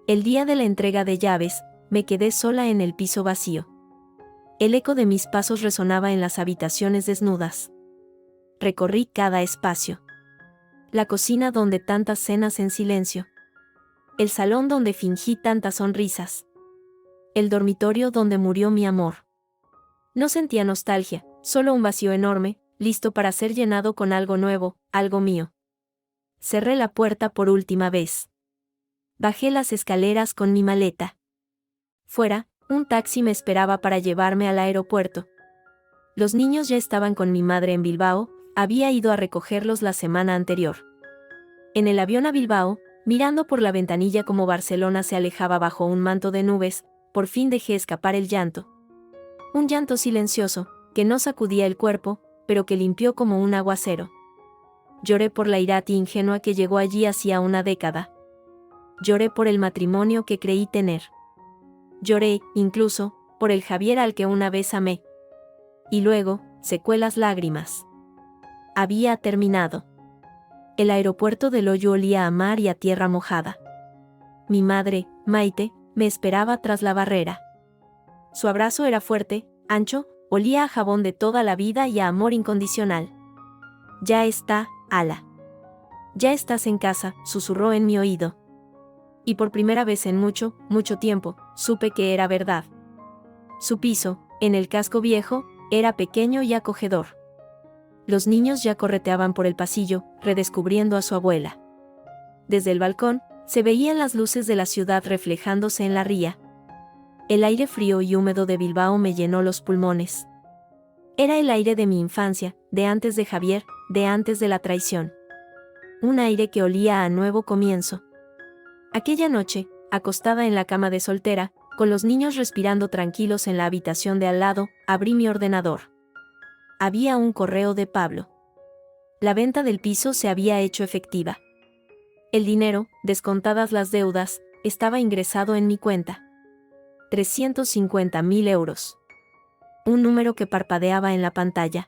El día de la entrega de llaves, me quedé sola en el piso vacío. El eco de mis pasos resonaba en las habitaciones desnudas. Recorrí cada espacio. La cocina donde tantas cenas en silencio. El salón donde fingí tantas sonrisas. El dormitorio donde murió mi amor. No sentía nostalgia, solo un vacío enorme, listo para ser llenado con algo nuevo, algo mío. Cerré la puerta por última vez. Bajé las escaleras con mi maleta. Fuera, un taxi me esperaba para llevarme al aeropuerto. Los niños ya estaban con mi madre en Bilbao, había ido a recogerlos la semana anterior. En el avión a Bilbao, mirando por la ventanilla como Barcelona se alejaba bajo un manto de nubes, por fin dejé escapar el llanto. Un llanto silencioso, que no sacudía el cuerpo, pero que limpió como un aguacero. Lloré por la Irati ingenua que llegó allí hacía una década. Lloré por el matrimonio que creí tener. Lloré, incluso, por el Javier al que una vez amé. Y luego, secó las lágrimas. Había terminado. El aeropuerto de Loyo olía a mar y a tierra mojada. Mi madre, Maite, me esperaba tras la barrera. Su abrazo era fuerte, ancho, olía a jabón de toda la vida y a amor incondicional. Ya está, Ala. Ya estás en casa, susurró en mi oído. Y por primera vez en mucho, mucho tiempo, supe que era verdad. Su piso, en el casco viejo, era pequeño y acogedor. Los niños ya correteaban por el pasillo, redescubriendo a su abuela. Desde el balcón, se veían las luces de la ciudad reflejándose en la ría. El aire frío y húmedo de Bilbao me llenó los pulmones. Era el aire de mi infancia, de antes de Javier, de antes de la traición. Un aire que olía a nuevo comienzo. Aquella noche, acostada en la cama de soltera, con los niños respirando tranquilos en la habitación de al lado, abrí mi ordenador. Había un correo de Pablo. La venta del piso se había hecho efectiva. El dinero, descontadas las deudas, estaba ingresado en mi cuenta. 350.000 euros. Un número que parpadeaba en la pantalla.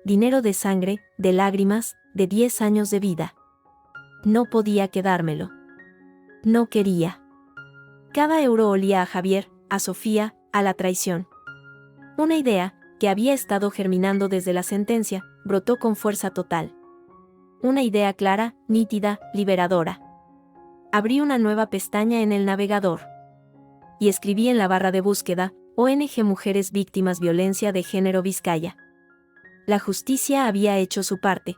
Dinero de sangre, de lágrimas, de 10 años de vida. No podía quedármelo. No quería. Cada euro olía a Javier, a Sofía, a la traición. Una idea, que había estado germinando desde la sentencia, brotó con fuerza total. Una idea clara, nítida, liberadora. Abrí una nueva pestaña en el navegador. Y escribí en la barra de búsqueda, ONG Mujeres Víctimas Violencia de Género Vizcaya. La justicia había hecho su parte.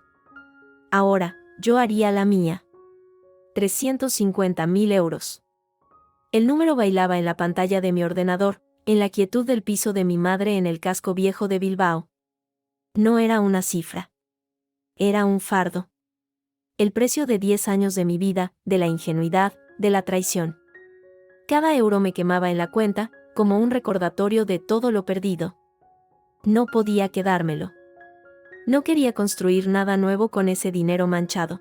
Ahora, yo haría la mía. 350.000 euros. El número bailaba en la pantalla de mi ordenador, en la quietud del piso de mi madre en el casco viejo de Bilbao. No era una cifra. Era un fardo. El precio de 10 años de mi vida, de la ingenuidad, de la traición. Cada euro me quemaba en la cuenta, como un recordatorio de todo lo perdido. No podía quedármelo. No quería construir nada nuevo con ese dinero manchado.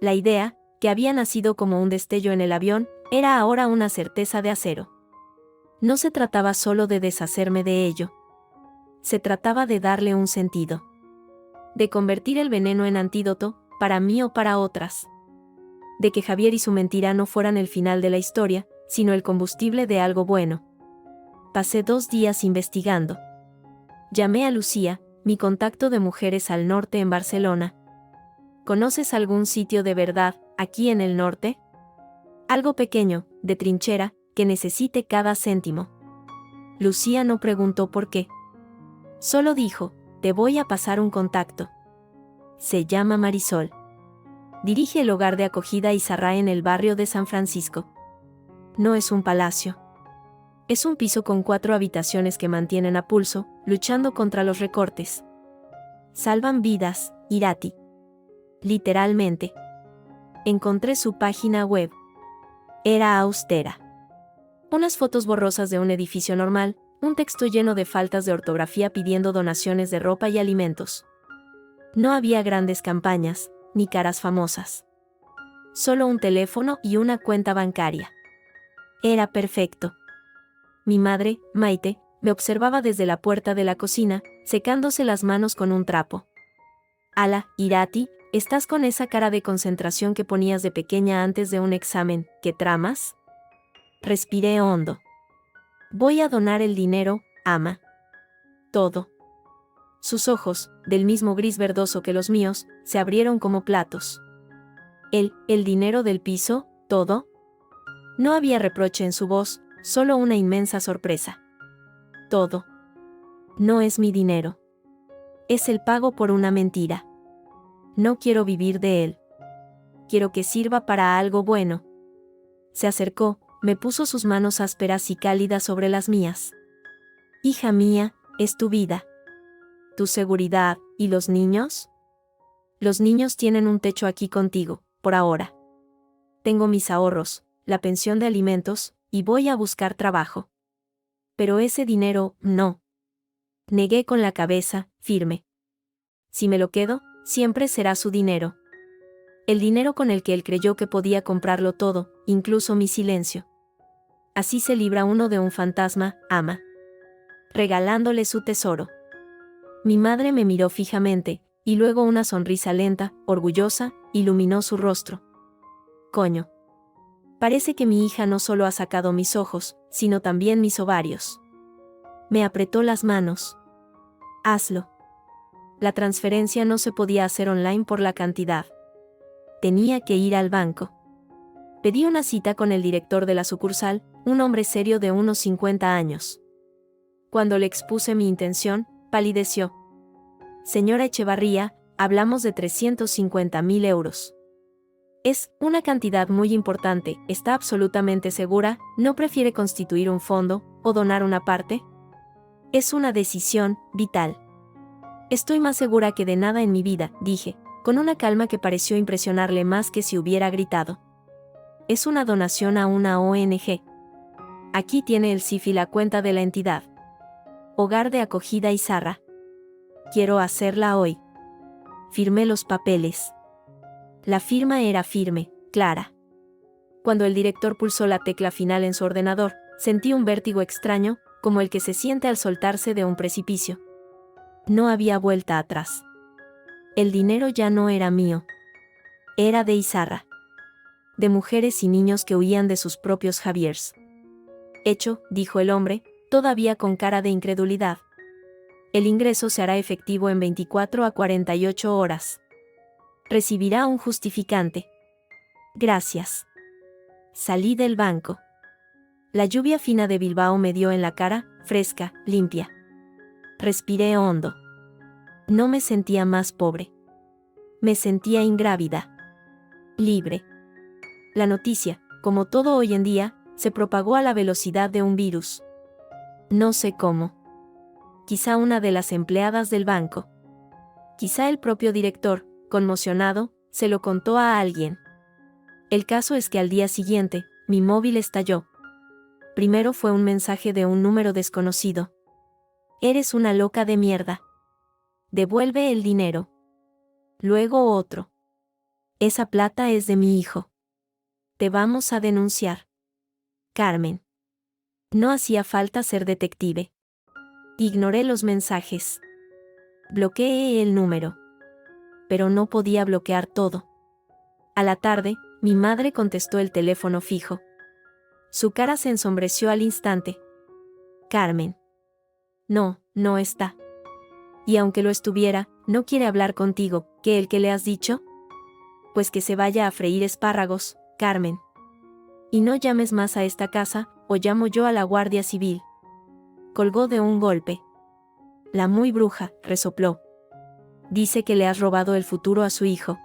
La idea, que había nacido como un destello en el avión, era ahora una certeza de acero. No se trataba solo de deshacerme de ello. Se trataba de darle un sentido. De convertir el veneno en antídoto, para mí o para otras. De que Javier y su mentira no fueran el final de la historia, sino el combustible de algo bueno. Pasé 2 días investigando. Llamé a Lucía, mi contacto de mujeres al norte en Barcelona. ¿Conoces algún sitio de verdad, aquí en el norte? Algo pequeño, de trinchera, que necesite cada céntimo. Lucía no preguntó por qué. Solo dijo, te voy a pasar un contacto. Se llama Marisol. Dirige el hogar de acogida Izarra en el barrio de San Francisco. No es un palacio. Es un piso con 4 habitaciones que mantienen a pulso, luchando contra los recortes. Salvan vidas, Irati. Literalmente. Encontré su página web. Era austera. Unas fotos borrosas de un edificio normal, un texto lleno de faltas de ortografía pidiendo donaciones de ropa y alimentos. No había grandes campañas, ni caras famosas. Solo un teléfono y una cuenta bancaria. Era perfecto. Mi madre, Maite, me observaba desde la puerta de la cocina, secándose las manos con un trapo. Ala, Irati, estás con esa cara de concentración que ponías de pequeña antes de un examen, ¿qué tramas? Respiré hondo. Voy a donar el dinero, ama. Todo. Sus ojos, del mismo gris verdoso que los míos, se abrieron como platos. ¿El dinero del piso, todo? No había reproche en su voz, solo una inmensa sorpresa. Todo. No es mi dinero. Es el pago por una mentira. No quiero vivir de él. Quiero que sirva para algo bueno. Se acercó, me puso sus manos ásperas y cálidas sobre las mías. Hija mía, es tu vida. Tu seguridad, ¿y los niños? Los niños tienen un techo aquí contigo, por ahora. Tengo mis ahorros, la pensión de alimentos, y voy a buscar trabajo. Pero ese dinero, no. Negué con la cabeza, firme. Si me lo quedo, siempre será su dinero. El dinero con el que él creyó que podía comprarlo todo, incluso mi silencio. Así se libra uno de un fantasma, ama. Regalándole su tesoro. Mi madre me miró fijamente, y luego una sonrisa lenta, orgullosa, iluminó su rostro. Coño. Parece que mi hija no solo ha sacado mis ojos, sino también mis ovarios. Me apretó las manos. Hazlo. La transferencia no se podía hacer online por la cantidad. Tenía que ir al banco. Pedí una cita con el director de la sucursal, un hombre serio de unos 50 años. Cuando le expuse mi intención, palideció. Señora Echevarría, hablamos de 350.000 euros. Es una cantidad muy importante, ¿está absolutamente segura? ¿No prefiere constituir un fondo, o donar una parte? Es una decisión vital. Estoy más segura que de nada en mi vida, dije, con una calma que pareció impresionarle más que si hubiera gritado. Es una donación a una ONG. Aquí tiene el CIF y la cuenta de la entidad. Hogar de Acogida Izarra. Quiero hacerla hoy. Firmé los papeles. La firma era firme, clara. Cuando el director pulsó la tecla final en su ordenador, sentí un vértigo extraño, como el que se siente al soltarse de un precipicio. No había vuelta atrás. El dinero ya no era mío. Era de Izarra. De mujeres y niños que huían de sus propios Javiers. Hecho, dijo el hombre, todavía con cara de incredulidad. El ingreso se hará efectivo en 24 a 48 horas. Recibirá un justificante. Gracias. Salí del banco. La lluvia fina de Bilbao me dio en la cara, fresca, limpia. Respiré hondo. No me sentía más pobre. Me sentía ingrávida. Libre. La noticia, como todo hoy en día, se propagó a la velocidad de un virus. No sé cómo. Quizá una de las empleadas del banco. Quizá el propio director, conmocionado, se lo contó a alguien. El caso es que al día siguiente, mi móvil estalló. Primero fue un mensaje de un número desconocido. Eres una loca de mierda. Devuelve el dinero. Luego otro. Esa plata es de mi hijo. Te vamos a denunciar. Carmen. No hacía falta ser detective. Ignoré los mensajes. Bloqueé el número. Pero no podía bloquear todo. A la tarde, mi madre contestó el teléfono fijo. Su cara se ensombreció al instante. Carmen. No, no está. Y aunque lo estuviera, no quiere hablar contigo, ¿qué el que le has dicho? Pues que se vaya a freír espárragos, Carmen. Y no llames más a esta casa, o llamo yo a la Guardia Civil. Colgó de un golpe. La muy bruja, resopló. Dice que le has robado el futuro a su hijo.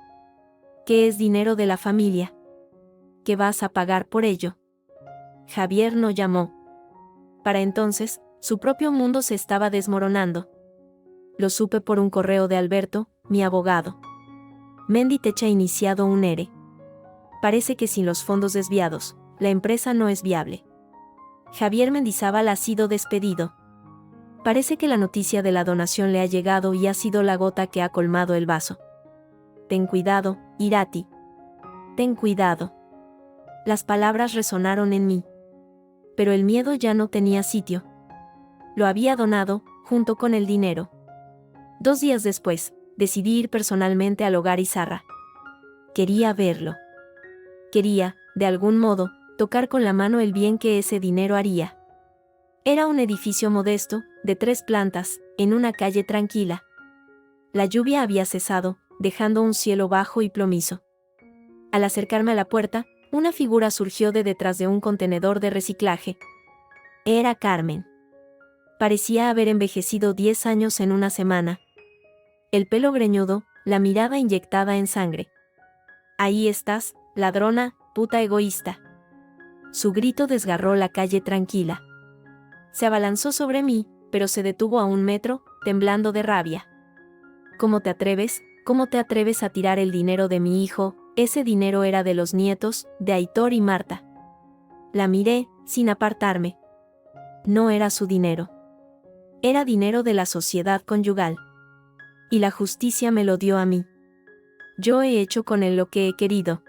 Que es dinero de la familia. Que vas a pagar por ello. Javier no llamó. Para entonces, su propio mundo se estaba desmoronando. Lo supe por un correo de Alberto, mi abogado. Menditech ha iniciado un ERE. Parece que sin los fondos desviados, la empresa no es viable. Javier Mendizábal ha sido despedido. Parece que la noticia de la donación le ha llegado y ha sido la gota que ha colmado el vaso. Ten cuidado, Irati. Ten cuidado. Las palabras resonaron en mí. Pero el miedo ya no tenía sitio. Lo había donado, junto con el dinero. 2 días después, decidí ir personalmente al hogar Izarra. Quería verlo. Quería, de algún modo, tocar con la mano el bien que ese dinero haría. Era un edificio modesto, de 3 plantas, en una calle tranquila. La lluvia había cesado, dejando un cielo bajo y plomizo. Al acercarme a la puerta, una figura surgió de detrás de un contenedor de reciclaje. Era Carmen. Parecía haber envejecido 10 años en una semana. El pelo greñudo, la mirada inyectada en sangre. Ahí estás, ladrona, puta egoísta. Su grito desgarró la calle tranquila. Se abalanzó sobre mí, pero se detuvo a 1 metro, temblando de rabia. ¿Cómo te atreves? ¿Cómo te atreves a tirar el dinero de mi hijo? Ese dinero era de los nietos, de Aitor y Marta. La miré, sin apartarme. No era su dinero. Era dinero de la sociedad conyugal. Y la justicia me lo dio a mí. Yo he hecho con él lo que he querido.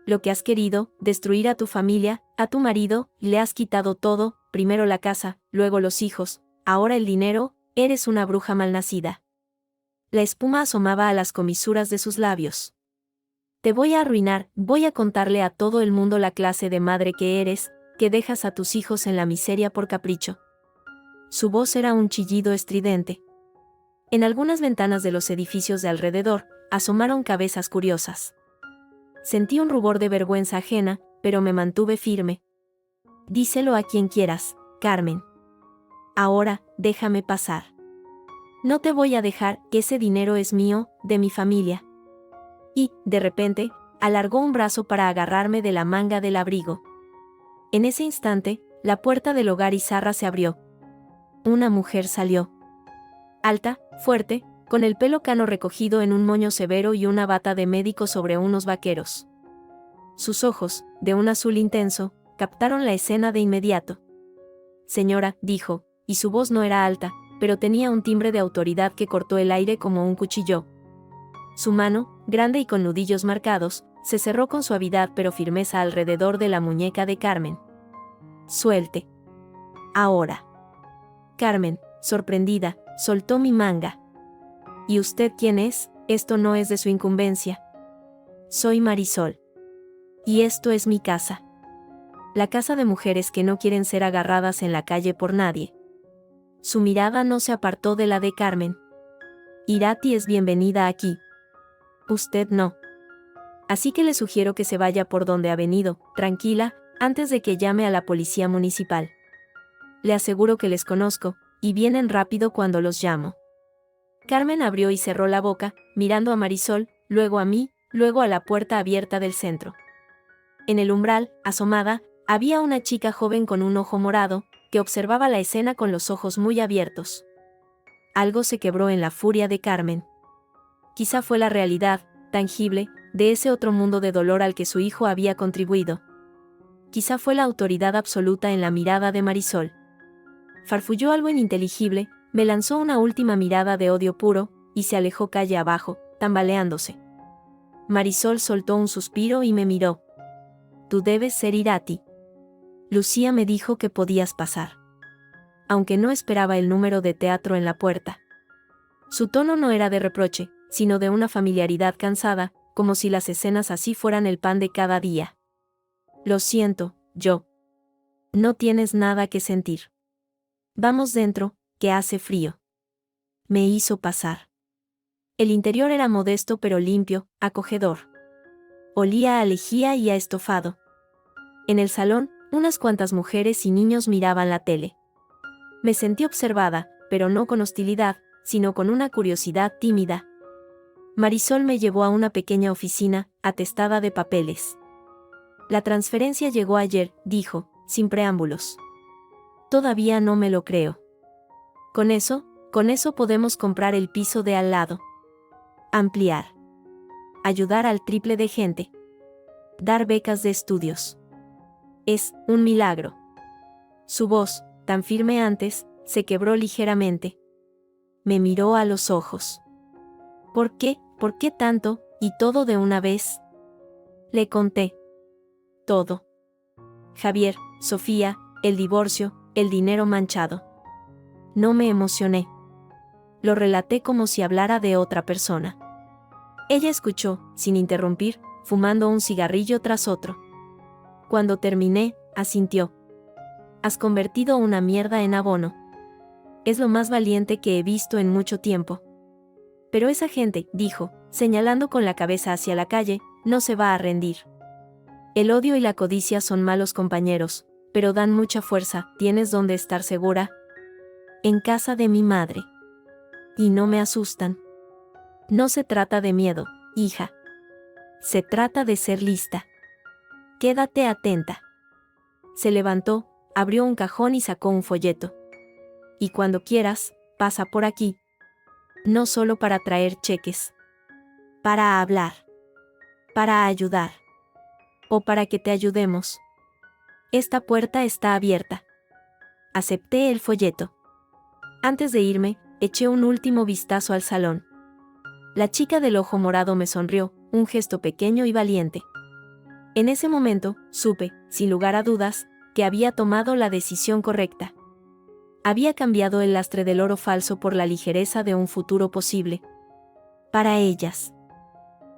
Lo que has querido, destruir a tu familia, a tu marido, y le has quitado todo, primero la casa, luego los hijos, ahora el dinero, eres una bruja malnacida. La espuma asomaba a las comisuras de sus labios. Te voy a arruinar, voy a contarle a todo el mundo la clase de madre que eres, que dejas a tus hijos en la miseria por capricho. Su voz era un chillido estridente. En algunas ventanas de los edificios de alrededor, asomaron cabezas curiosas. Sentí un rubor de vergüenza ajena, pero me mantuve firme. Díselo a quien quieras, Carmen. Ahora, déjame pasar. No te voy a dejar, que ese dinero es mío, de mi familia. Y, de repente, alargó un brazo para agarrarme de la manga del abrigo. En ese instante, la puerta del hogar Izarra se abrió. Una mujer salió. Alta, fuerte, con el pelo cano recogido en un moño severo y una bata de médico sobre unos vaqueros. Sus ojos, de un azul intenso, captaron la escena de inmediato. Señora, dijo, y su voz no era alta, pero tenía un timbre de autoridad que cortó el aire como un cuchillo. Su mano, grande y con nudillos marcados, se cerró con suavidad pero firmeza alrededor de la muñeca de Carmen. Suelte. Ahora. Carmen, sorprendida, soltó mi manga. ¿Y usted quién es? Esto no es de su incumbencia. Soy Marisol. Y esto es mi casa. La casa de mujeres que no quieren ser agarradas en la calle por nadie. Su mirada no se apartó de la de Carmen. Irati es bienvenida aquí. Usted no. Así que le sugiero que se vaya por donde ha venido, tranquila, antes de que llame a la policía municipal. Le aseguro que les conozco, y vienen rápido cuando los llamo. Carmen abrió y cerró la boca, mirando a Marisol, luego a mí, luego a la puerta abierta del centro. En el umbral, asomada, había una chica joven con un ojo morado, que observaba la escena con los ojos muy abiertos. Algo se quebró en la furia de Carmen. Quizá fue la realidad, tangible, de ese otro mundo de dolor al que su hijo había contribuido. Quizá fue la autoridad absoluta en la mirada de Marisol. Farfulló algo ininteligible, me lanzó una última mirada de odio puro, y se alejó calle abajo, tambaleándose. Marisol soltó un suspiro y me miró. Tú debes ser Irati. Lucía me dijo que podías pasar. Aunque no esperaba el número de teatro en la puerta. Su tono no era de reproche, sino de una familiaridad cansada, como si las escenas así fueran el pan de cada día. Lo siento, yo. No tienes nada que sentir. Vamos dentro, que hace frío. Me hizo pasar. El interior era modesto pero limpio, acogedor. Olía a lejía y a estofado. En el salón, unas cuantas mujeres y niños miraban la tele. Me sentí observada, pero no con hostilidad, sino con una curiosidad tímida. Marisol me llevó a una pequeña oficina, atestada de papeles. La transferencia llegó ayer, dijo, sin preámbulos. Todavía no me lo creo. Con eso podemos comprar el piso de al lado. Ampliar. Ayudar al triple de gente. Dar becas de estudios. Es un milagro. Su voz, tan firme antes, se quebró ligeramente. Me miró a los ojos. ¿Por qué? ¿Por qué tanto, y todo de una vez? Le conté. Todo. Javier, Sofía, el divorcio, el dinero manchado. No me emocioné. Lo relaté como si hablara de otra persona. Ella escuchó, sin interrumpir, fumando un cigarrillo tras otro. Cuando terminé, asintió. Has convertido una mierda en abono. Es lo más valiente que he visto en mucho tiempo. Pero esa gente, dijo, señalando con la cabeza hacia la calle, no se va a rendir. El odio y la codicia son malos compañeros, pero dan mucha fuerza. ¿Tienes dónde estar segura? En casa de mi madre. Y no me asustan. No se trata de miedo, hija. Se trata de ser lista. Quédate atenta. Se levantó, abrió un cajón y sacó un folleto. Y cuando quieras, pasa por aquí. No solo para traer cheques. Para hablar. Para ayudar. O para que te ayudemos. Esta puerta está abierta. Acepté el folleto. Antes de irme, eché un último vistazo al salón. La chica del ojo morado me sonrió, un gesto pequeño y valiente. En ese momento, supe, sin lugar a dudas, que había tomado la decisión correcta. Había cambiado el lastre del oro falso por la ligereza de un futuro posible. Para ellas.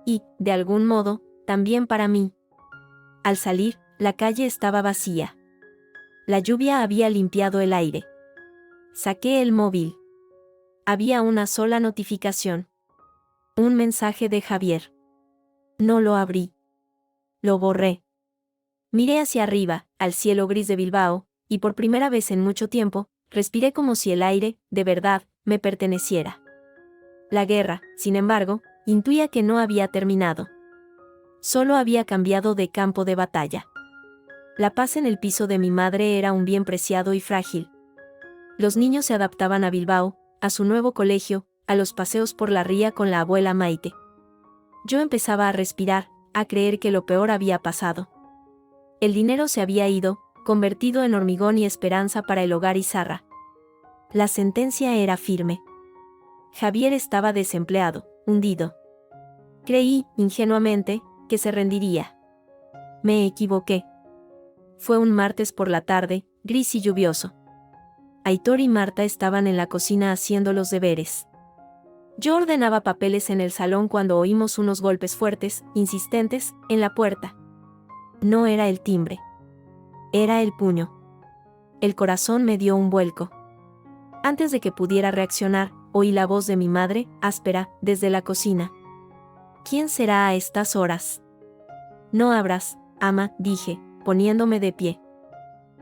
Y, de algún modo, también para mí. Al salir, la calle estaba vacía. La lluvia había limpiado el aire. Saqué el móvil. Había una sola notificación. Un mensaje de Javier. No lo abrí. Lo borré. Miré hacia arriba, al cielo gris de Bilbao, y por primera vez en mucho tiempo, respiré como si el aire, de verdad, me perteneciera. La guerra, sin embargo, intuía que no había terminado. Solo había cambiado de campo de batalla. La paz en el piso de mi madre era un bien preciado y frágil. Los niños se adaptaban a Bilbao, a su nuevo colegio, a los paseos por la ría con la abuela Maite. Yo empezaba a respirar, a creer que lo peor había pasado. El dinero se había ido, convertido en hormigón y esperanza para el hogar Izarra. La sentencia era firme. Javier estaba desempleado, hundido. Creí, ingenuamente, que se rendiría. Me equivoqué. Fue un martes por la tarde, gris y lluvioso. Aitor y Marta estaban en la cocina haciendo los deberes. Yo ordenaba papeles en el salón cuando oímos unos golpes fuertes, insistentes, en la puerta. No era el timbre. Era el puño. El corazón me dio un vuelco. Antes de que pudiera reaccionar, oí la voz de mi madre, áspera, desde la cocina. ¿Quién será a estas horas? No abras, ama, dije, poniéndome de pie.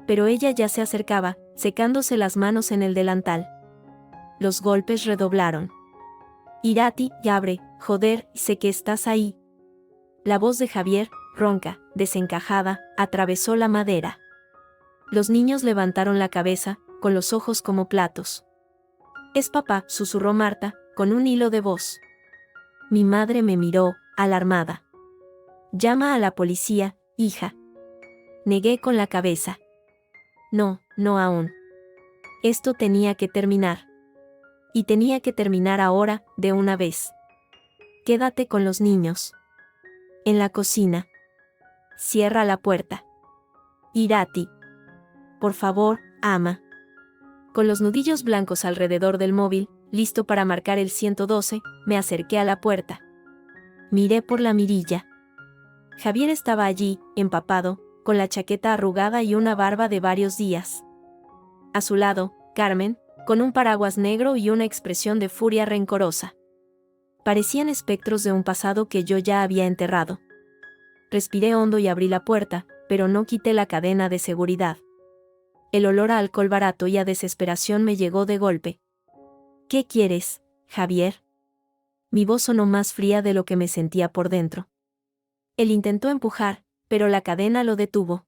Pero ella ya se acercaba, secándose las manos en el delantal. Los golpes redoblaron. Irati, abre, joder, sé que estás ahí. La voz de Javier, ronca, desencajada, atravesó la madera. Los niños levantaron la cabeza, con los ojos como platos. Es papá, susurró Marta, con un hilo de voz. Mi madre me miró, alarmada. Llama a la policía, hija. Negué con la cabeza. No, no aún. Esto tenía que terminar. Y tenía que terminar ahora, de una vez. Quédate con los niños. En la cocina. Cierra la puerta. Irati. Por favor, ama. Con los nudillos blancos alrededor del móvil, listo para marcar el 112, me acerqué a la puerta. Miré por la mirilla. Javier estaba allí, empapado, con la chaqueta arrugada y una barba de varios días. A su lado, Carmen, con un paraguas negro y una expresión de furia rencorosa. Parecían espectros de un pasado que yo ya había enterrado. Respiré hondo y abrí la puerta, pero no quité la cadena de seguridad. El olor a alcohol barato y a desesperación me llegó de golpe. ¿Qué quieres, Javier? Mi voz sonó más fría de lo que me sentía por dentro. Él intentó empujar, pero la cadena lo detuvo.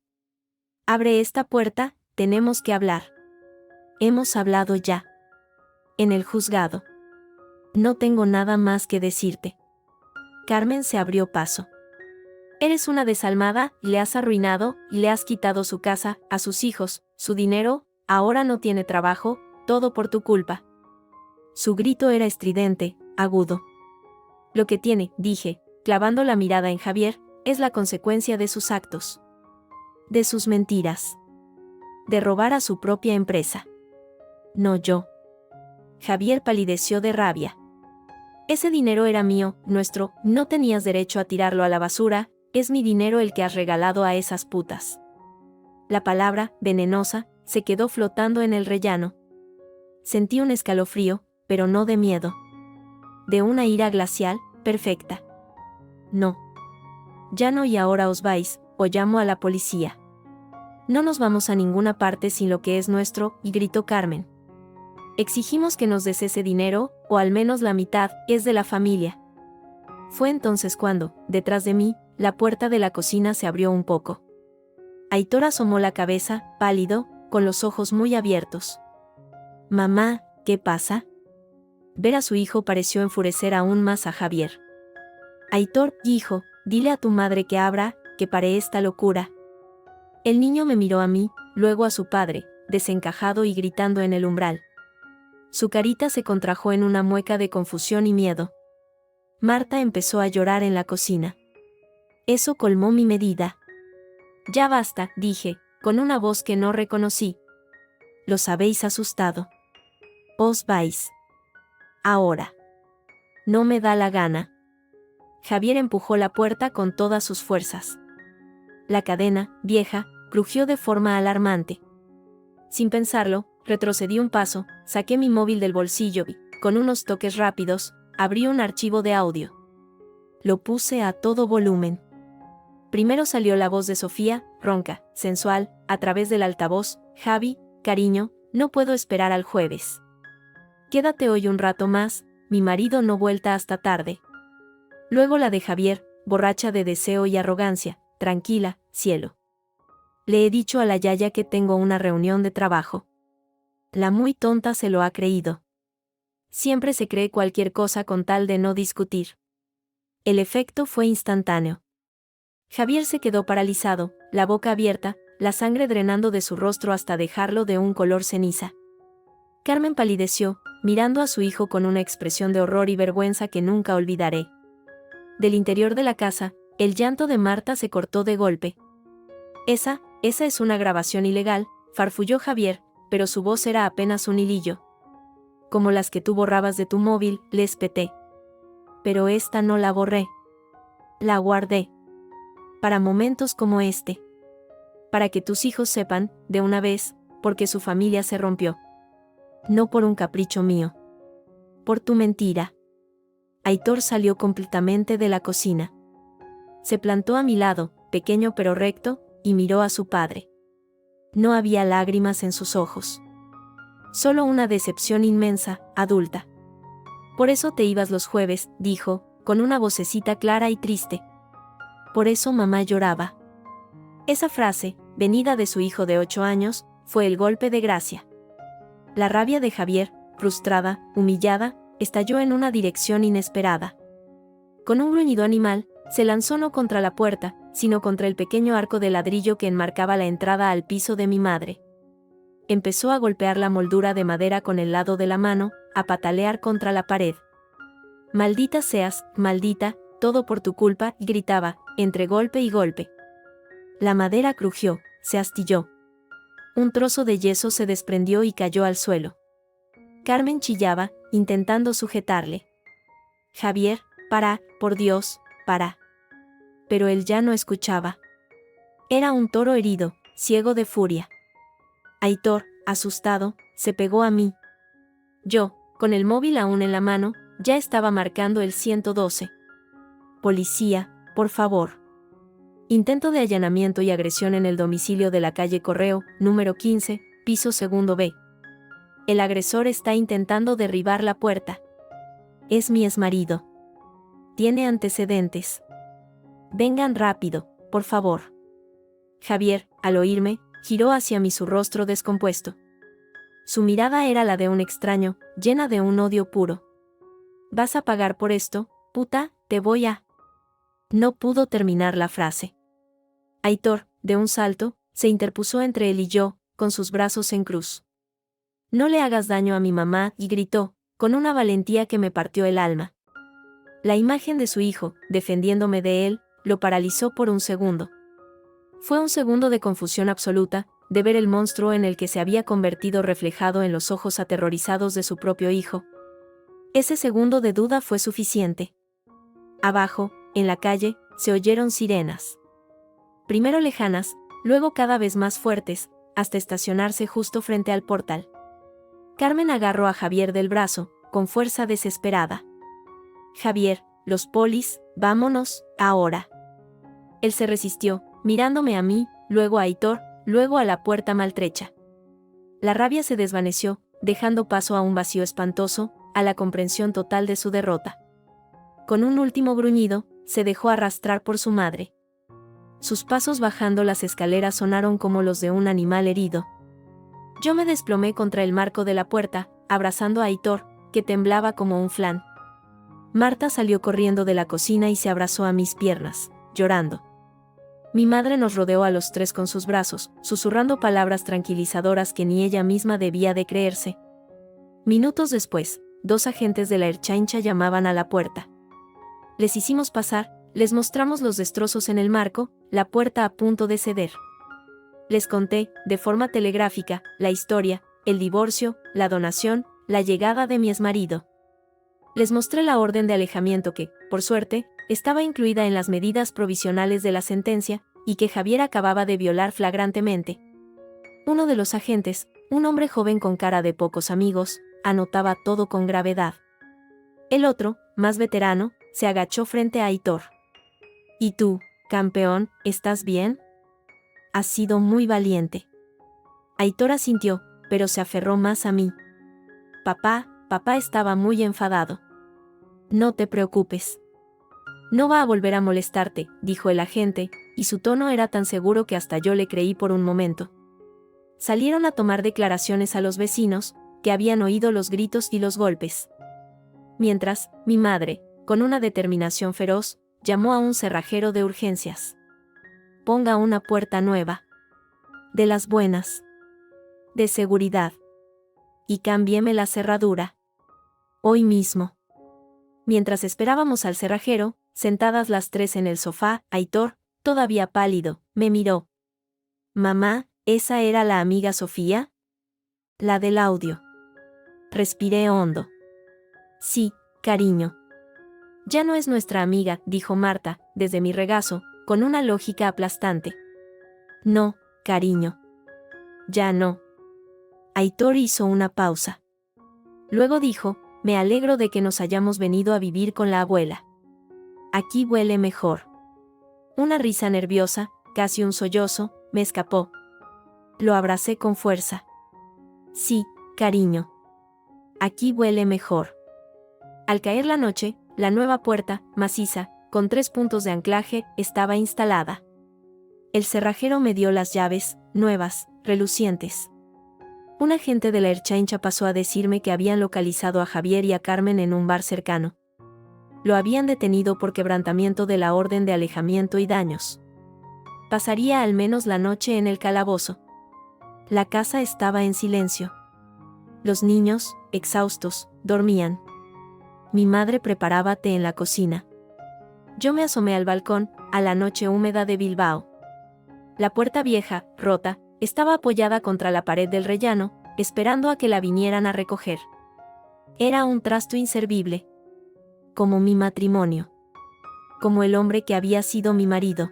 Abre esta puerta, tenemos que hablar. Hemos hablado ya. En el juzgado. No tengo nada más que decirte. Carmen se abrió paso. Eres una desalmada, le has arruinado, y le has quitado su casa, a sus hijos, su dinero, ahora no tiene trabajo, todo por tu culpa. Su grito era estridente, agudo. Lo que tiene, dije, clavando la mirada en Javier, es la consecuencia de sus actos. De sus mentiras. De robar a su propia empresa. No yo. Javier palideció de rabia. Ese dinero era mío, nuestro, no tenías derecho a tirarlo a la basura, es mi dinero el que has regalado a esas putas. La palabra, venenosa, se quedó flotando en el rellano. Sentí un escalofrío, pero no de miedo. De una ira glacial, perfecta. No. Ya no y ahora os vais, o llamo a la policía. No nos vamos a ninguna parte sin lo que es nuestro, y gritó Carmen. Exigimos que nos des ese dinero, o al menos la mitad, es de la familia. Fue entonces cuando, detrás de mí, la puerta de la cocina se abrió un poco. Aitor asomó la cabeza, pálido, con los ojos muy abiertos. Mamá, ¿qué pasa? Ver a su hijo pareció enfurecer aún más a Javier. Aitor, hijo, dile a tu madre que abra, que pare esta locura. El niño me miró a mí, luego a su padre, desencajado y gritando en el umbral. Su carita se contrajo en una mueca de confusión y miedo. Marta empezó a llorar en la cocina. Eso colmó mi medida. Ya basta, dije, con una voz que no reconocí. Los habéis asustado. Os vais. Ahora. No me da la gana. Javier empujó la puerta con todas sus fuerzas. La cadena, vieja, crujió de forma alarmante. Sin pensarlo, retrocedí un paso, saqué mi móvil del bolsillo y, con unos toques rápidos, abrí un archivo de audio. Lo puse a todo volumen. Primero salió la voz de Sofía, ronca, sensual, a través del altavoz. Javi, cariño, no puedo esperar al jueves. Quédate hoy un rato más, mi marido no vuelta hasta tarde. Luego la de Javier, borracha de deseo y arrogancia. Tranquila, cielo. Le he dicho a la yaya que tengo una reunión de trabajo. La muy tonta se lo ha creído. Siempre se cree cualquier cosa con tal de no discutir. El efecto fue instantáneo. Javier se quedó paralizado, la boca abierta, la sangre drenando de su rostro hasta dejarlo de un color ceniza. Carmen palideció, mirando a su hijo con una expresión de horror y vergüenza que nunca olvidaré. Del interior de la casa, el llanto de Marta se cortó de golpe. Esa es una grabación ilegal, farfulló Javier, pero su voz era apenas un hilillo. Como las que tú borrabas de tu móvil, le espeté. Pero esta no la borré. La guardé. Para momentos como este. Para que tus hijos sepan, de una vez, porque su familia se rompió. No por un capricho mío. Por tu mentira. Aitor salió completamente de la cocina. Se plantó a mi lado, pequeño pero recto, y miró a su padre. No había lágrimas en sus ojos. Solo una decepción inmensa, adulta. Por eso te ibas los jueves, dijo, con una vocecita clara y triste. Por eso mamá lloraba. Esa frase, venida de su hijo de 8 años, fue el golpe de gracia. La rabia de Javier, frustrada, humillada, estalló en una dirección inesperada. Con un gruñido animal, se lanzó no contra la puerta, sino contra el pequeño arco de ladrillo que enmarcaba la entrada al piso de mi madre. Empezó a golpear la moldura de madera con el lado de la mano, a patalear contra la pared. Maldita seas, maldita, todo por tu culpa, gritaba, entre golpe y golpe. La madera crujió, se astilló. Un trozo de yeso se desprendió y cayó al suelo. Carmen chillaba, intentando sujetarle. Javier, para, por Dios, para. Pero él ya no escuchaba. Era un toro herido, ciego de furia. Aitor, asustado, se pegó a mí. Yo, con el móvil aún en la mano, ya estaba marcando el 112. Policía, por favor. Intento de allanamiento y agresión en el domicilio de la calle Correo, número 15, piso segundo B. El agresor está intentando derribar la puerta. Es mi exmarido. Tiene antecedentes. Vengan rápido, por favor. Javier, al oírme, giró hacia mí su rostro descompuesto. Su mirada era la de un extraño, llena de un odio puro. ¿Vas a pagar por esto, puta? Te voy a... No pudo terminar la frase. Aitor, de un salto, se interpuso entre él y yo, con sus brazos en cruz. No le hagas daño a mi mamá, y gritó, con una valentía que me partió el alma. La imagen de su hijo, defendiéndome de él, lo paralizó por un segundo. Fue un segundo de confusión absoluta, de ver el monstruo en el que se había convertido reflejado en los ojos aterrorizados de su propio hijo. Ese segundo de duda fue suficiente. Abajo, en la calle, se oyeron sirenas. Primero lejanas, luego cada vez más fuertes, hasta estacionarse justo frente al portal. Carmen agarró a Javier del brazo, con fuerza desesperada. Javier, los polis, vámonos, ahora. Él se resistió, mirándome a mí, luego a Aitor, luego a la puerta maltrecha. La rabia se desvaneció, dejando paso a un vacío espantoso, a la comprensión total de su derrota. Con un último gruñido, se dejó arrastrar por su madre. Sus pasos bajando las escaleras sonaron como los de un animal herido. Yo me desplomé contra el marco de la puerta, abrazando a Aitor, que temblaba como un flan. Marta salió corriendo de la cocina y se abrazó a mis piernas, llorando. Mi madre nos rodeó a los tres con sus brazos, susurrando palabras tranquilizadoras que ni ella misma debía de creerse. Minutos después, 2 agentes de la Ertzaintza llamaban a la puerta. Les hicimos pasar, les mostramos los destrozos en el marco, la puerta a punto de ceder. Les conté, de forma telegráfica, la historia, el divorcio, la donación, la llegada de mi exmarido. Les mostré la orden de alejamiento que, por suerte, estaba incluida en las medidas provisionales de la sentencia, y que Javier acababa de violar flagrantemente. Uno de los agentes, un hombre joven con cara de pocos amigos, anotaba todo con gravedad. El otro, más veterano, se agachó frente a Aitor. «¿Y tú, campeón, estás bien? Has sido muy valiente». Aitor asintió, pero se aferró más a mí. Papá estaba muy enfadado. «No te preocupes. No va a volver a molestarte», dijo el agente, y su tono era tan seguro que hasta yo le creí por un momento. Salieron a tomar declaraciones a los vecinos, que habían oído los gritos y los golpes. Mientras, mi madre, con una determinación feroz, llamó a un cerrajero de urgencias. «Ponga una puerta nueva. De las buenas. De seguridad. Y cámbieme la cerradura. Hoy mismo». Mientras esperábamos al cerrajero, sentadas las tres en el sofá, Aitor, todavía pálido, me miró. «Mamá, ¿esa era la amiga Sofía?» «La del audio». Respiré hondo. «Sí, cariño. Ya no es nuestra amiga», dijo Marta, desde mi regazo, con una lógica aplastante. «No, cariño. Ya no». Aitor hizo una pausa. Luego dijo: «Me alegro de que nos hayamos venido a vivir con la abuela. Aquí huele mejor». Una risa nerviosa, casi un sollozo, me escapó. Lo abracé con fuerza. «Sí, cariño. Aquí huele mejor». Al caer la noche, la nueva puerta, maciza, con 3 puntos de anclaje, estaba instalada. El cerrajero me dio las llaves, nuevas, relucientes. Un agente de la Ertzaintza pasó a decirme que habían localizado a Javier y a Carmen en un bar cercano. Lo habían detenido por quebrantamiento de la orden de alejamiento y daños. Pasaría al menos la noche en el calabozo. La casa estaba en silencio. Los niños, exhaustos, dormían. Mi madre preparaba té en la cocina. Yo me asomé al balcón, a la noche húmeda de Bilbao. La puerta vieja, rota, estaba apoyada contra la pared del rellano, esperando a que la vinieran a recoger. Era un trasto inservible. Como mi matrimonio. Como el hombre que había sido mi marido.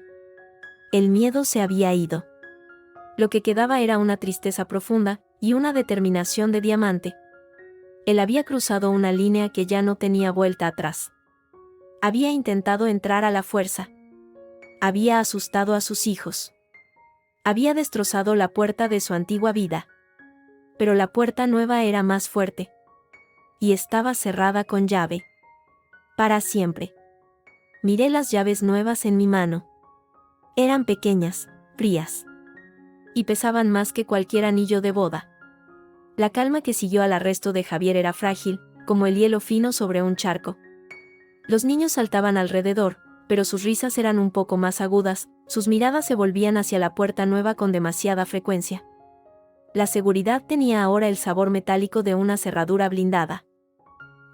El miedo se había ido. Lo que quedaba era una tristeza profunda, y una determinación de diamante. Él había cruzado una línea que ya no tenía vuelta atrás. Había intentado entrar a la fuerza. Había asustado a sus hijos. Había destrozado la puerta de su antigua vida. Pero la puerta nueva era más fuerte. Y estaba cerrada con llave. Para siempre. Miré las llaves nuevas en mi mano. Eran pequeñas, frías. Y pesaban más que cualquier anillo de boda. La calma que siguió al arresto de Javier era frágil, como el hielo fino sobre un charco. Los niños saltaban alrededor, pero sus risas eran un poco más agudas, sus miradas se volvían hacia la puerta nueva con demasiada frecuencia. La seguridad tenía ahora el sabor metálico de una cerradura blindada.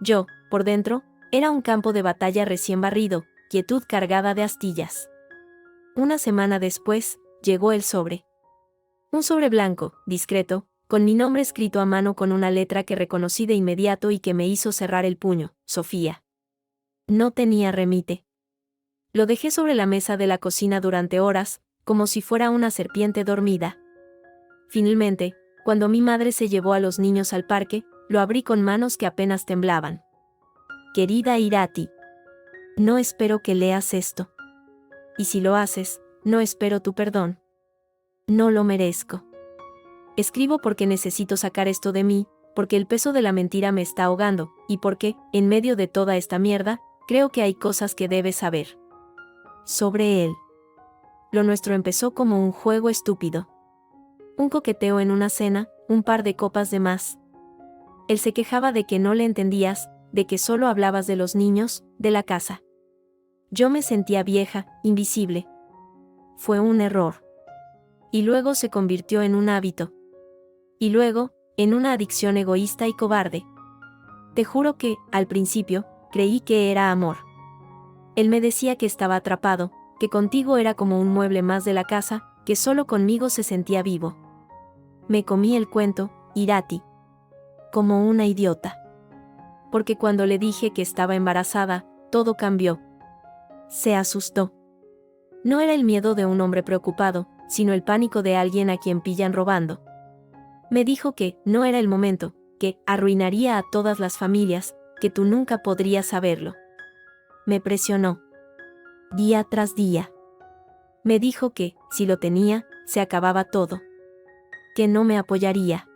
Yo, por dentro, era un campo de batalla recién barrido, quietud cargada de astillas. Una semana después, llegó el sobre. Un sobre blanco, discreto, con mi nombre escrito a mano con una letra que reconocí de inmediato y que me hizo cerrar el puño: Sofía. No tenía remite. Lo dejé sobre la mesa de la cocina durante horas, como si fuera una serpiente dormida. Finalmente, cuando mi madre se llevó a los niños al parque, lo abrí con manos que apenas temblaban. «Querida Irati, no espero que leas esto. Y si lo haces, no espero tu perdón. No lo merezco. Escribo porque necesito sacar esto de mí, porque el peso de la mentira me está ahogando, y porque, en medio de toda esta mierda, creo que hay cosas que debes saber. Sobre él. Lo nuestro empezó como un juego estúpido. Un coqueteo en una cena, un par de copas de más. Él se quejaba de que no le entendías, de que solo hablabas de los niños, de la casa. Yo me sentía vieja, invisible. Fue un error. Y luego se convirtió en un hábito. Y luego, en una adicción egoísta y cobarde. Te juro que, al principio, creí que era amor. Él me decía que estaba atrapado, que contigo era como un mueble más de la casa, que solo conmigo se sentía vivo. Me comí el cuento, Irati. Como una idiota. Porque cuando le dije que estaba embarazada, todo cambió. Se asustó. No era el miedo de un hombre preocupado, sino el pánico de alguien a quien pillan robando. Me dijo que no era el momento, que arruinaría a todas las familias, que tú nunca podrías saberlo. Me presionó. Día tras día. Me dijo que, si lo tenía, se acababa todo. Que no me apoyaría.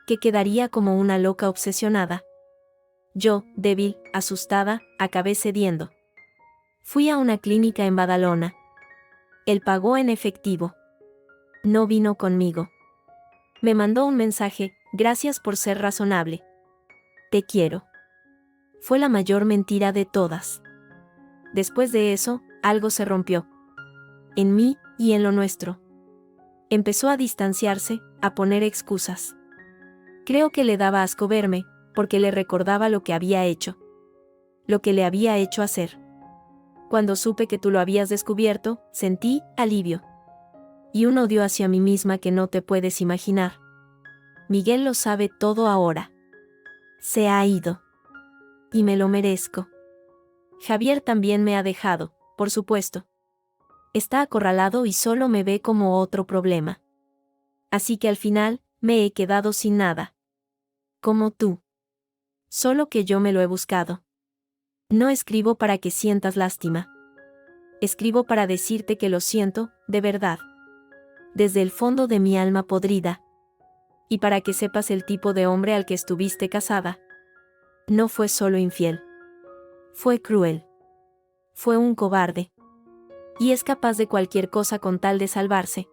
Que quedaría como una loca obsesionada. Yo, débil, asustada, acabé cediendo. Fui a una clínica en Badalona. Él pagó en efectivo. No vino conmigo. Me mandó un mensaje, gracias por ser razonable. Te quiero. Fue la mayor mentira de todas. Después de eso, algo se rompió. En mí y en lo nuestro. Empezó a distanciarse, a poner excusas. Creo que le daba asco verme, porque le recordaba lo que había hecho. Lo que le había hecho hacer. Cuando supe que tú lo habías descubierto, sentí alivio. Y un odio hacia mí misma que no te puedes imaginar. Miguel lo sabe todo ahora. Se ha ido. Y me lo merezco. Javier también me ha dejado, por supuesto. Está acorralado y solo me ve como otro problema. Así que al final, me he quedado sin nada. Como tú. Solo que yo me lo he buscado. No escribo para que sientas lástima. Escribo para decirte que lo siento, de verdad. Desde el fondo de mi alma podrida. Y para que sepas el tipo de hombre al que estuviste casada. No fue solo infiel. Fue cruel. Fue un cobarde. Y es capaz de cualquier cosa con tal de salvarse.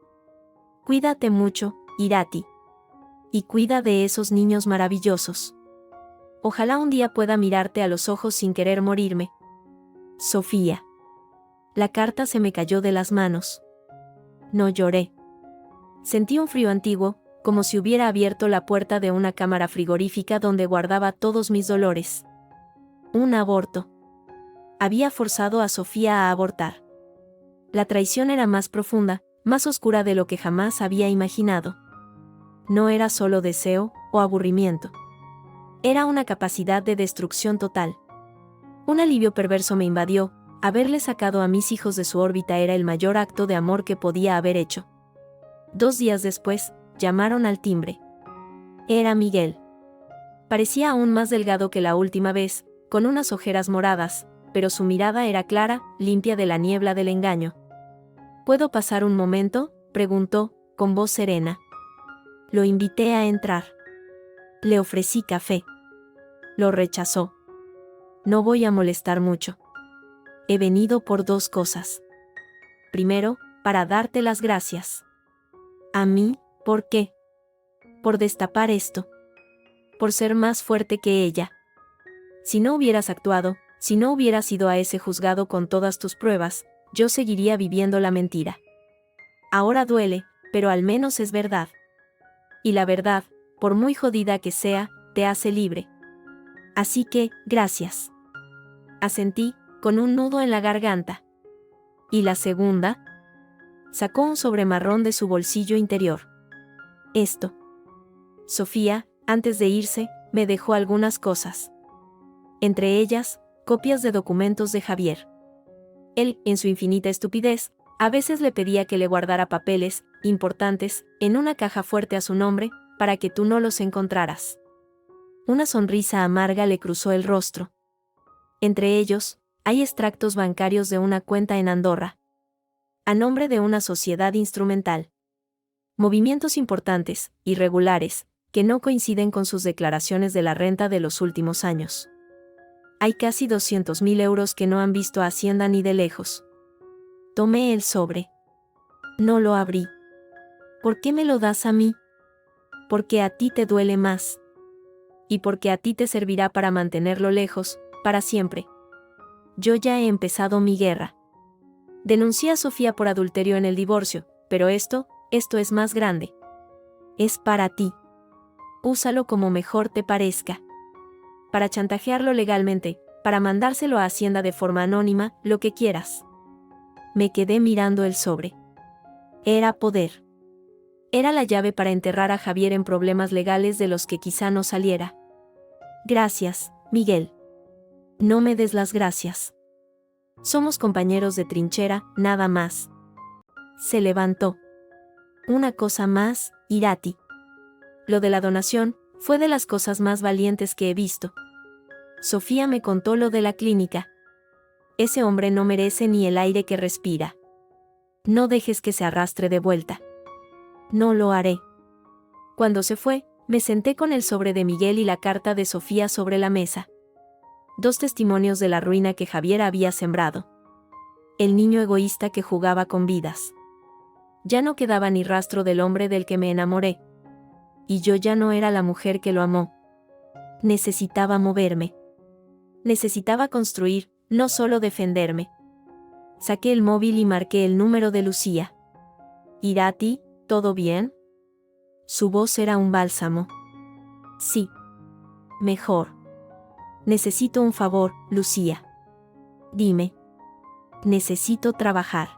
Cuídate mucho, Irati. Y cuida de esos niños maravillosos. Ojalá un día pueda mirarte a los ojos sin querer morirme. Sofía. La carta se me cayó de las manos. No lloré. Sentí un frío antiguo, como si hubiera abierto la puerta de una cámara frigorífica donde guardaba todos mis dolores. Un aborto. Había forzado a Sofía a abortar. La traición era más profunda, más oscura de lo que jamás había imaginado. No era solo deseo o aburrimiento. Era una capacidad de destrucción total. Un alivio perverso me invadió. Haberle sacado a mis hijos de su órbita era el mayor acto de amor que podía haber hecho. 2 días después, llamaron al timbre. Era Miguel. Parecía aún más delgado que la última vez, con unas ojeras moradas, pero su mirada era clara, limpia de la niebla del engaño. ¿Puedo pasar un momento?, preguntó, con voz serena. Lo invité a entrar. Le ofrecí café. Lo rechazó. No voy a molestar mucho. He venido por 2 cosas. Primero, para darte las gracias. ¿A mí? ¿Por qué? Por destapar esto. Por ser más fuerte que ella. Si no hubieras actuado, si no hubieras ido a ese juzgado con todas tus pruebas, yo seguiría viviendo la mentira. Ahora duele, pero al menos es verdad. Y la verdad, por muy jodida que sea, te hace libre. Así que, gracias. Asentí, con un nudo en la garganta. ¿Y la segunda? Sacó un sobremarrón de su bolsillo interior. Esto. Sofía, antes de irse, me dejó algunas cosas. Entre ellas, copias de documentos de Javier. Él, en su infinita estupidez, a veces le pedía que le guardara papeles, importantes, en una caja fuerte a su nombre, para que tú no los encontraras. Una sonrisa amarga le cruzó el rostro. Entre ellos, hay extractos bancarios de una cuenta en Andorra. A nombre de una sociedad instrumental. Movimientos importantes, irregulares, que no coinciden con sus declaraciones de la renta de los últimos años. Hay casi 200.000 euros que no han visto a Hacienda ni de lejos. Tomé el sobre. No lo abrí. ¿Por qué me lo das a mí? Porque a ti te duele más. Y porque a ti te servirá para mantenerlo lejos, para siempre. Yo ya he empezado mi guerra. Denuncié a Sofía por adulterio en el divorcio, pero esto es más grande. Es para ti. Úsalo como mejor te parezca. Para chantajearlo legalmente, para mandárselo a Hacienda de forma anónima, lo que quieras. Me quedé mirando el sobre. Era poder. Era la llave para enterrar a Javier en problemas legales de los que quizá no saliera. Gracias, Miguel. No me des las gracias. Somos compañeros de trinchera, nada más. Se levantó. Una cosa más, Irati. Lo de la donación fue de las cosas más valientes que he visto. Sofía me contó lo de la clínica. Ese hombre no merece ni el aire que respira. No dejes que se arrastre de vuelta. No lo haré. Cuando se fue, me senté con el sobre de Miguel y la carta de Sofía sobre la mesa. 2 testimonios de la ruina que Javier había sembrado. El niño egoísta que jugaba con vidas. Ya no quedaba ni rastro del hombre del que me enamoré. Y yo ya no era la mujer que lo amó. Necesitaba moverme. Necesitaba construir, no solo defenderme. Saqué el móvil y marqué el número de Lucía. Irati, ¿todo bien? Su voz era un bálsamo. Sí. Mejor. Necesito un favor, Lucía. Dime. Necesito trabajar.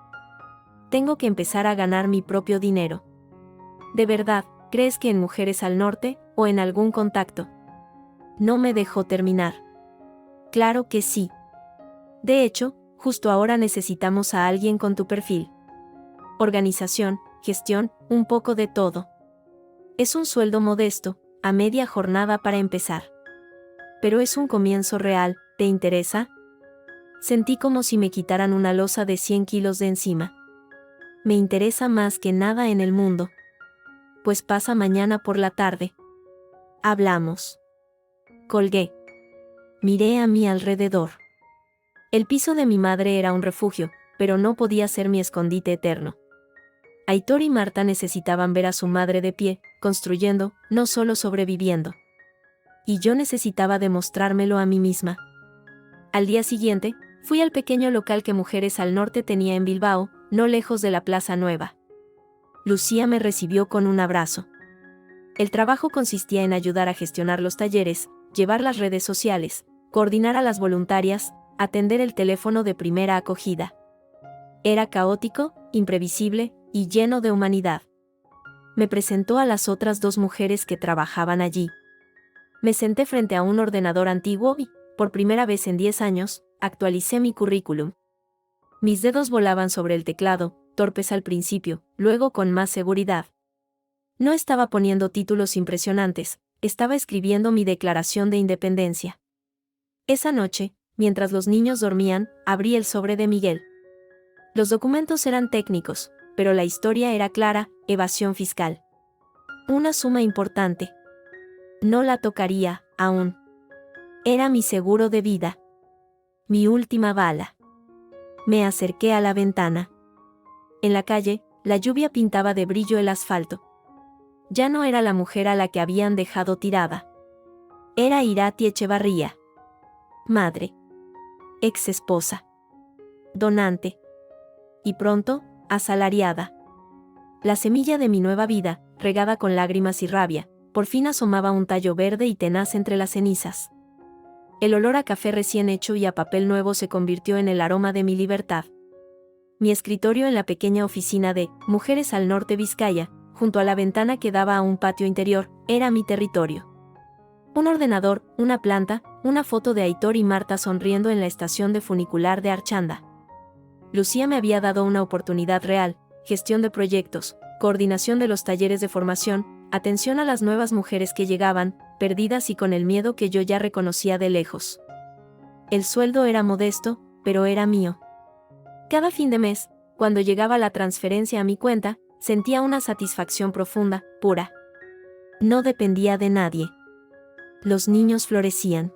Tengo que empezar a ganar mi propio dinero. ¿De verdad, crees que en Mujeres al Norte, o en algún contacto? No me dejó terminar. Claro que sí. De hecho, justo ahora necesitamos a alguien con tu perfil. Organización, gestión, un poco de todo. Es un sueldo modesto, a media jornada para empezar. Pero es un comienzo real, ¿te interesa? Sentí como si me quitaran una losa de 100 kilos de encima. Me interesa más que nada en el mundo. Pues pasa mañana por la tarde. Hablamos. Colgué. Miré a mi alrededor. El piso de mi madre era un refugio, pero no podía ser mi escondite eterno. Aitor y Marta necesitaban ver a su madre de pie, construyendo, no solo sobreviviendo. Y yo necesitaba demostrármelo a mí misma. Al día siguiente, fui al pequeño local que Mujeres al Norte tenía en Bilbao, no lejos de la Plaza Nueva. Lucía me recibió con un abrazo. El trabajo consistía en ayudar a gestionar los talleres, llevar las redes sociales, coordinar a las voluntarias, atender el teléfono de primera acogida. Era caótico, imprevisible y lleno de humanidad. Me presentó a las otras 2 mujeres que trabajaban allí. Me senté frente a un ordenador antiguo y, por primera vez en 10 años, actualicé mi currículum. Mis dedos volaban sobre el teclado, torpes al principio, luego con más seguridad. No estaba poniendo títulos impresionantes, estaba escribiendo mi declaración de independencia. Esa noche, mientras los niños dormían, abrí el sobre de Miguel. Los documentos eran técnicos, pero la historia era clara: evasión fiscal. Una suma importante. No la tocaría, aún. Era mi seguro de vida. Mi última bala. Me acerqué a la ventana. En la calle, la lluvia pintaba de brillo el asfalto. Ya no era la mujer a la que habían dejado tirada. Era Irati Echevarría. Madre. Ex esposa. Donante. Y pronto, asalariada. La semilla de mi nueva vida, regada con lágrimas y rabia, por fin asomaba un tallo verde y tenaz entre las cenizas. El olor a café recién hecho y a papel nuevo se convirtió en el aroma de mi libertad. Mi escritorio en la pequeña oficina de Mujeres al Norte Vizcaya, junto a la ventana que daba a un patio interior, era mi territorio. Un ordenador, una planta, una foto de Aitor y Marta sonriendo en la estación de funicular de Archanda. Lucía me había dado una oportunidad real: gestión de proyectos, coordinación de los talleres de formación, atención a las nuevas mujeres que llegaban, perdidas y con el miedo que yo ya reconocía de lejos. El sueldo era modesto, pero era mío. Cada fin de mes, cuando llegaba la transferencia a mi cuenta, sentía una satisfacción profunda, pura. No dependía de nadie. Los niños florecían.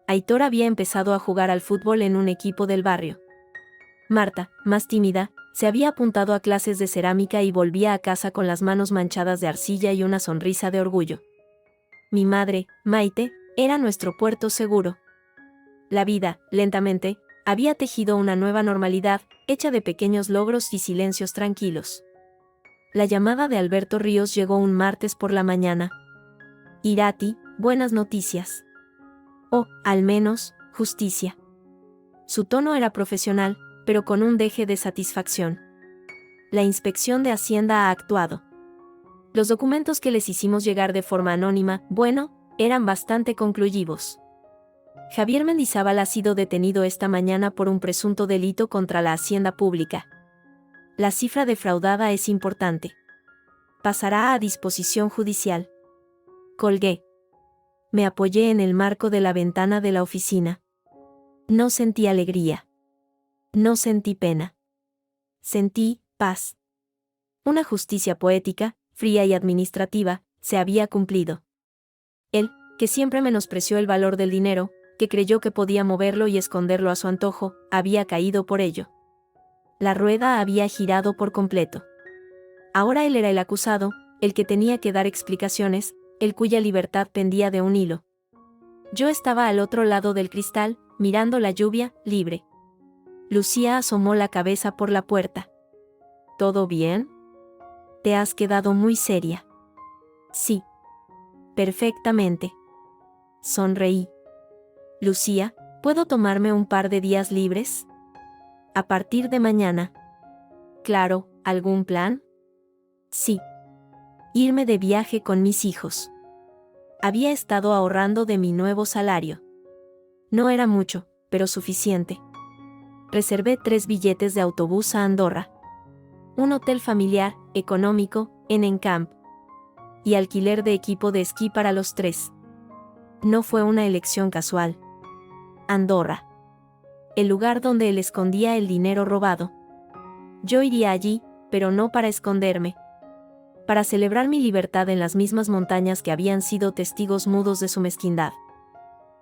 Aitor había empezado a jugar al fútbol en un equipo del barrio. Marta, más tímida, se había apuntado a clases de cerámica y volvía a casa con las manos manchadas de arcilla y una sonrisa de orgullo. Mi madre, Maite, era nuestro puerto seguro. La vida, lentamente, había tejido una nueva normalidad, hecha de pequeños logros y silencios tranquilos. La llamada de Alberto Ríos llegó un martes por la mañana. Irati, buenas noticias. O, al menos, justicia. Su tono era profesional, pero con un deje de satisfacción. La inspección de Hacienda ha actuado. Los documentos que les hicimos llegar de forma anónima, bueno, eran bastante conclusivos. Javier Mendizábal ha sido detenido esta mañana por un presunto delito contra la hacienda pública. La cifra defraudada es importante. Pasará a disposición judicial. Colgué. Me apoyé en el marco de la ventana de la oficina. No sentí alegría. No sentí pena. Sentí paz. Una justicia poética, fría y administrativa, se había cumplido. Él, que siempre menospreció el valor del dinero, que creyó que podía moverlo y esconderlo a su antojo, había caído por ello. La rueda había girado por completo. Ahora él era el acusado, el que tenía que dar explicaciones, el cuya libertad pendía de un hilo. Yo estaba al otro lado del cristal, mirando la lluvia, libre. Lucía asomó la cabeza por la puerta. ¿Todo bien? Te has quedado muy seria. Sí. Perfectamente. Sonreí. Lucía, ¿puedo tomarme un par de días libres? A partir de mañana. Claro, ¿algún plan? Sí. Irme de viaje con mis hijos. Había estado ahorrando de mi nuevo salario. No era mucho, pero suficiente. Reservé 3 billetes de autobús a Andorra. Un hotel familiar, económico, en Encamp. Y alquiler de equipo de esquí para los 3. No fue una elección casual. Andorra. El lugar donde él escondía el dinero robado. Yo iría allí, pero no para esconderme. Para celebrar mi libertad en las mismas montañas que habían sido testigos mudos de su mezquindad.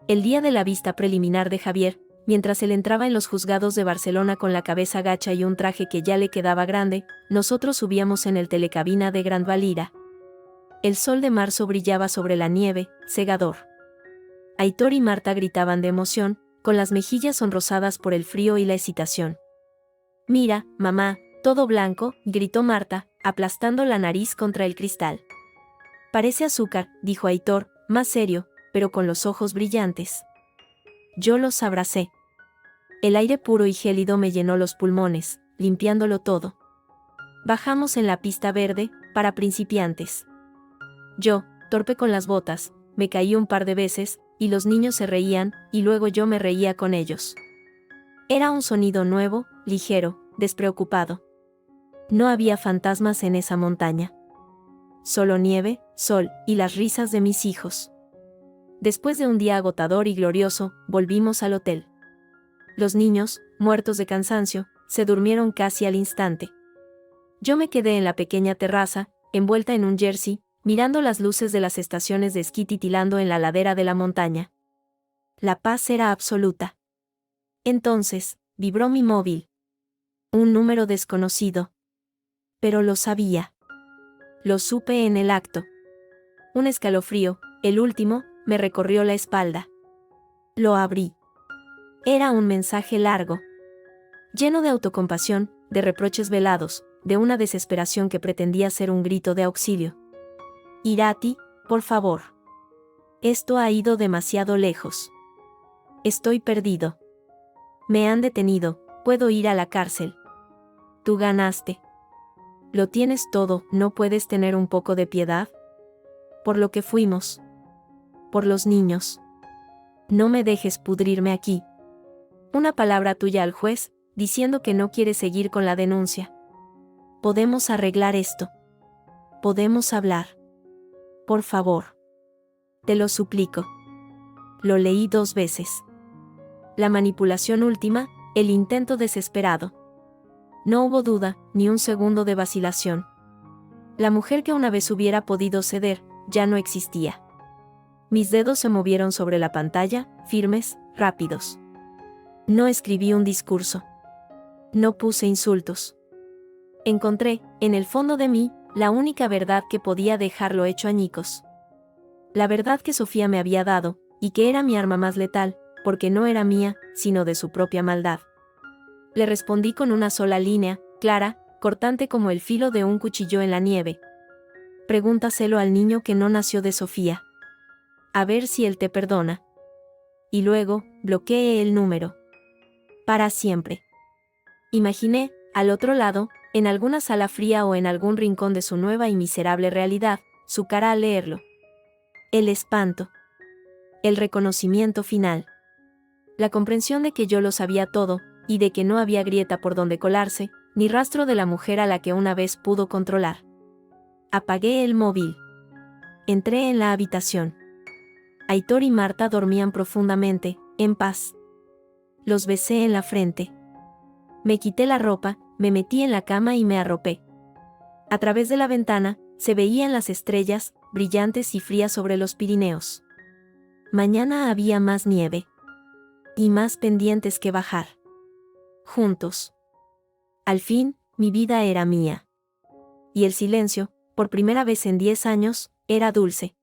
El día de la vista preliminar de Javier, mientras él entraba en los juzgados de Barcelona con la cabeza gacha y un traje que ya le quedaba grande, nosotros subíamos en el telecabina de Gran Valira. El sol de marzo brillaba sobre la nieve, cegador. Aitor y Marta gritaban de emoción, con las mejillas sonrosadas por el frío y la excitación. Mira, mamá, todo blanco, gritó Marta, aplastando la nariz contra el cristal. Parece azúcar, dijo Aitor, más serio, pero con los ojos brillantes. Yo los abracé. El aire puro y gélido me llenó los pulmones, limpiándolo todo. Bajamos en la pista verde, para principiantes. Yo, torpe con las botas, me caí un par de veces, y los niños se reían, y luego yo me reía con ellos. Era un sonido nuevo, ligero, despreocupado. No había fantasmas en esa montaña. Solo nieve, sol, y las risas de mis hijos. Después de un día agotador y glorioso, volvimos al hotel. Los niños, muertos de cansancio, se durmieron casi al instante. Yo me quedé en la pequeña terraza, envuelta en un jersey, mirando las luces de las estaciones de esquí titilando en la ladera de la montaña. La paz era absoluta. Entonces, vibró mi móvil. Un número desconocido. Pero lo sabía. Lo supe en el acto. Un escalofrío, el último, me recorrió la espalda. Lo abrí. Era un mensaje largo. Lleno de autocompasión, de reproches velados, de una desesperación que pretendía ser un grito de auxilio. Irati, por favor. Esto ha ido demasiado lejos. Estoy perdido. Me han detenido, puedo ir a la cárcel. Tú ganaste. Lo tienes todo, ¿no puedes tener un poco de piedad? Por lo que fuimos. Por los niños. No me dejes pudrirme aquí. Una palabra tuya al juez, diciendo que no quiere seguir con la denuncia. Podemos arreglar esto. Podemos hablar. Por favor. Te lo suplico. Lo leí 2 veces. La manipulación última, el intento desesperado. No hubo duda, ni un segundo de vacilación. La mujer que una vez hubiera podido ceder, ya no existía. Mis dedos se movieron sobre la pantalla, firmes, rápidos. No escribí un discurso. No puse insultos. Encontré, en el fondo de mí, la única verdad que podía dejarlo hecho añicos. La verdad que Sofía me había dado, y que era mi arma más letal, porque no era mía, sino de su propia maldad. Le respondí con una sola línea, clara, cortante como el filo de un cuchillo en la nieve. Pregúntaselo al niño que no nació de Sofía. A ver si él te perdona. Y luego, bloqueé el número. Para siempre. Imaginé, al otro lado, en alguna sala fría o en algún rincón de su nueva y miserable realidad, su cara al leerlo. El espanto. El reconocimiento final. La comprensión de que yo lo sabía todo, y de que no había grieta por donde colarse, ni rastro de la mujer a la que una vez pudo controlar. Apagué el móvil. Entré en la habitación. Aitor y Marta dormían profundamente, en paz. Los besé en la frente. Me quité la ropa, me metí en la cama y me arropé. A través de la ventana, se veían las estrellas, brillantes y frías sobre los Pirineos. Mañana había más nieve. Y más pendientes que bajar. Juntos. Al fin, mi vida era mía. Y el silencio, por primera vez en 10 años, era dulce.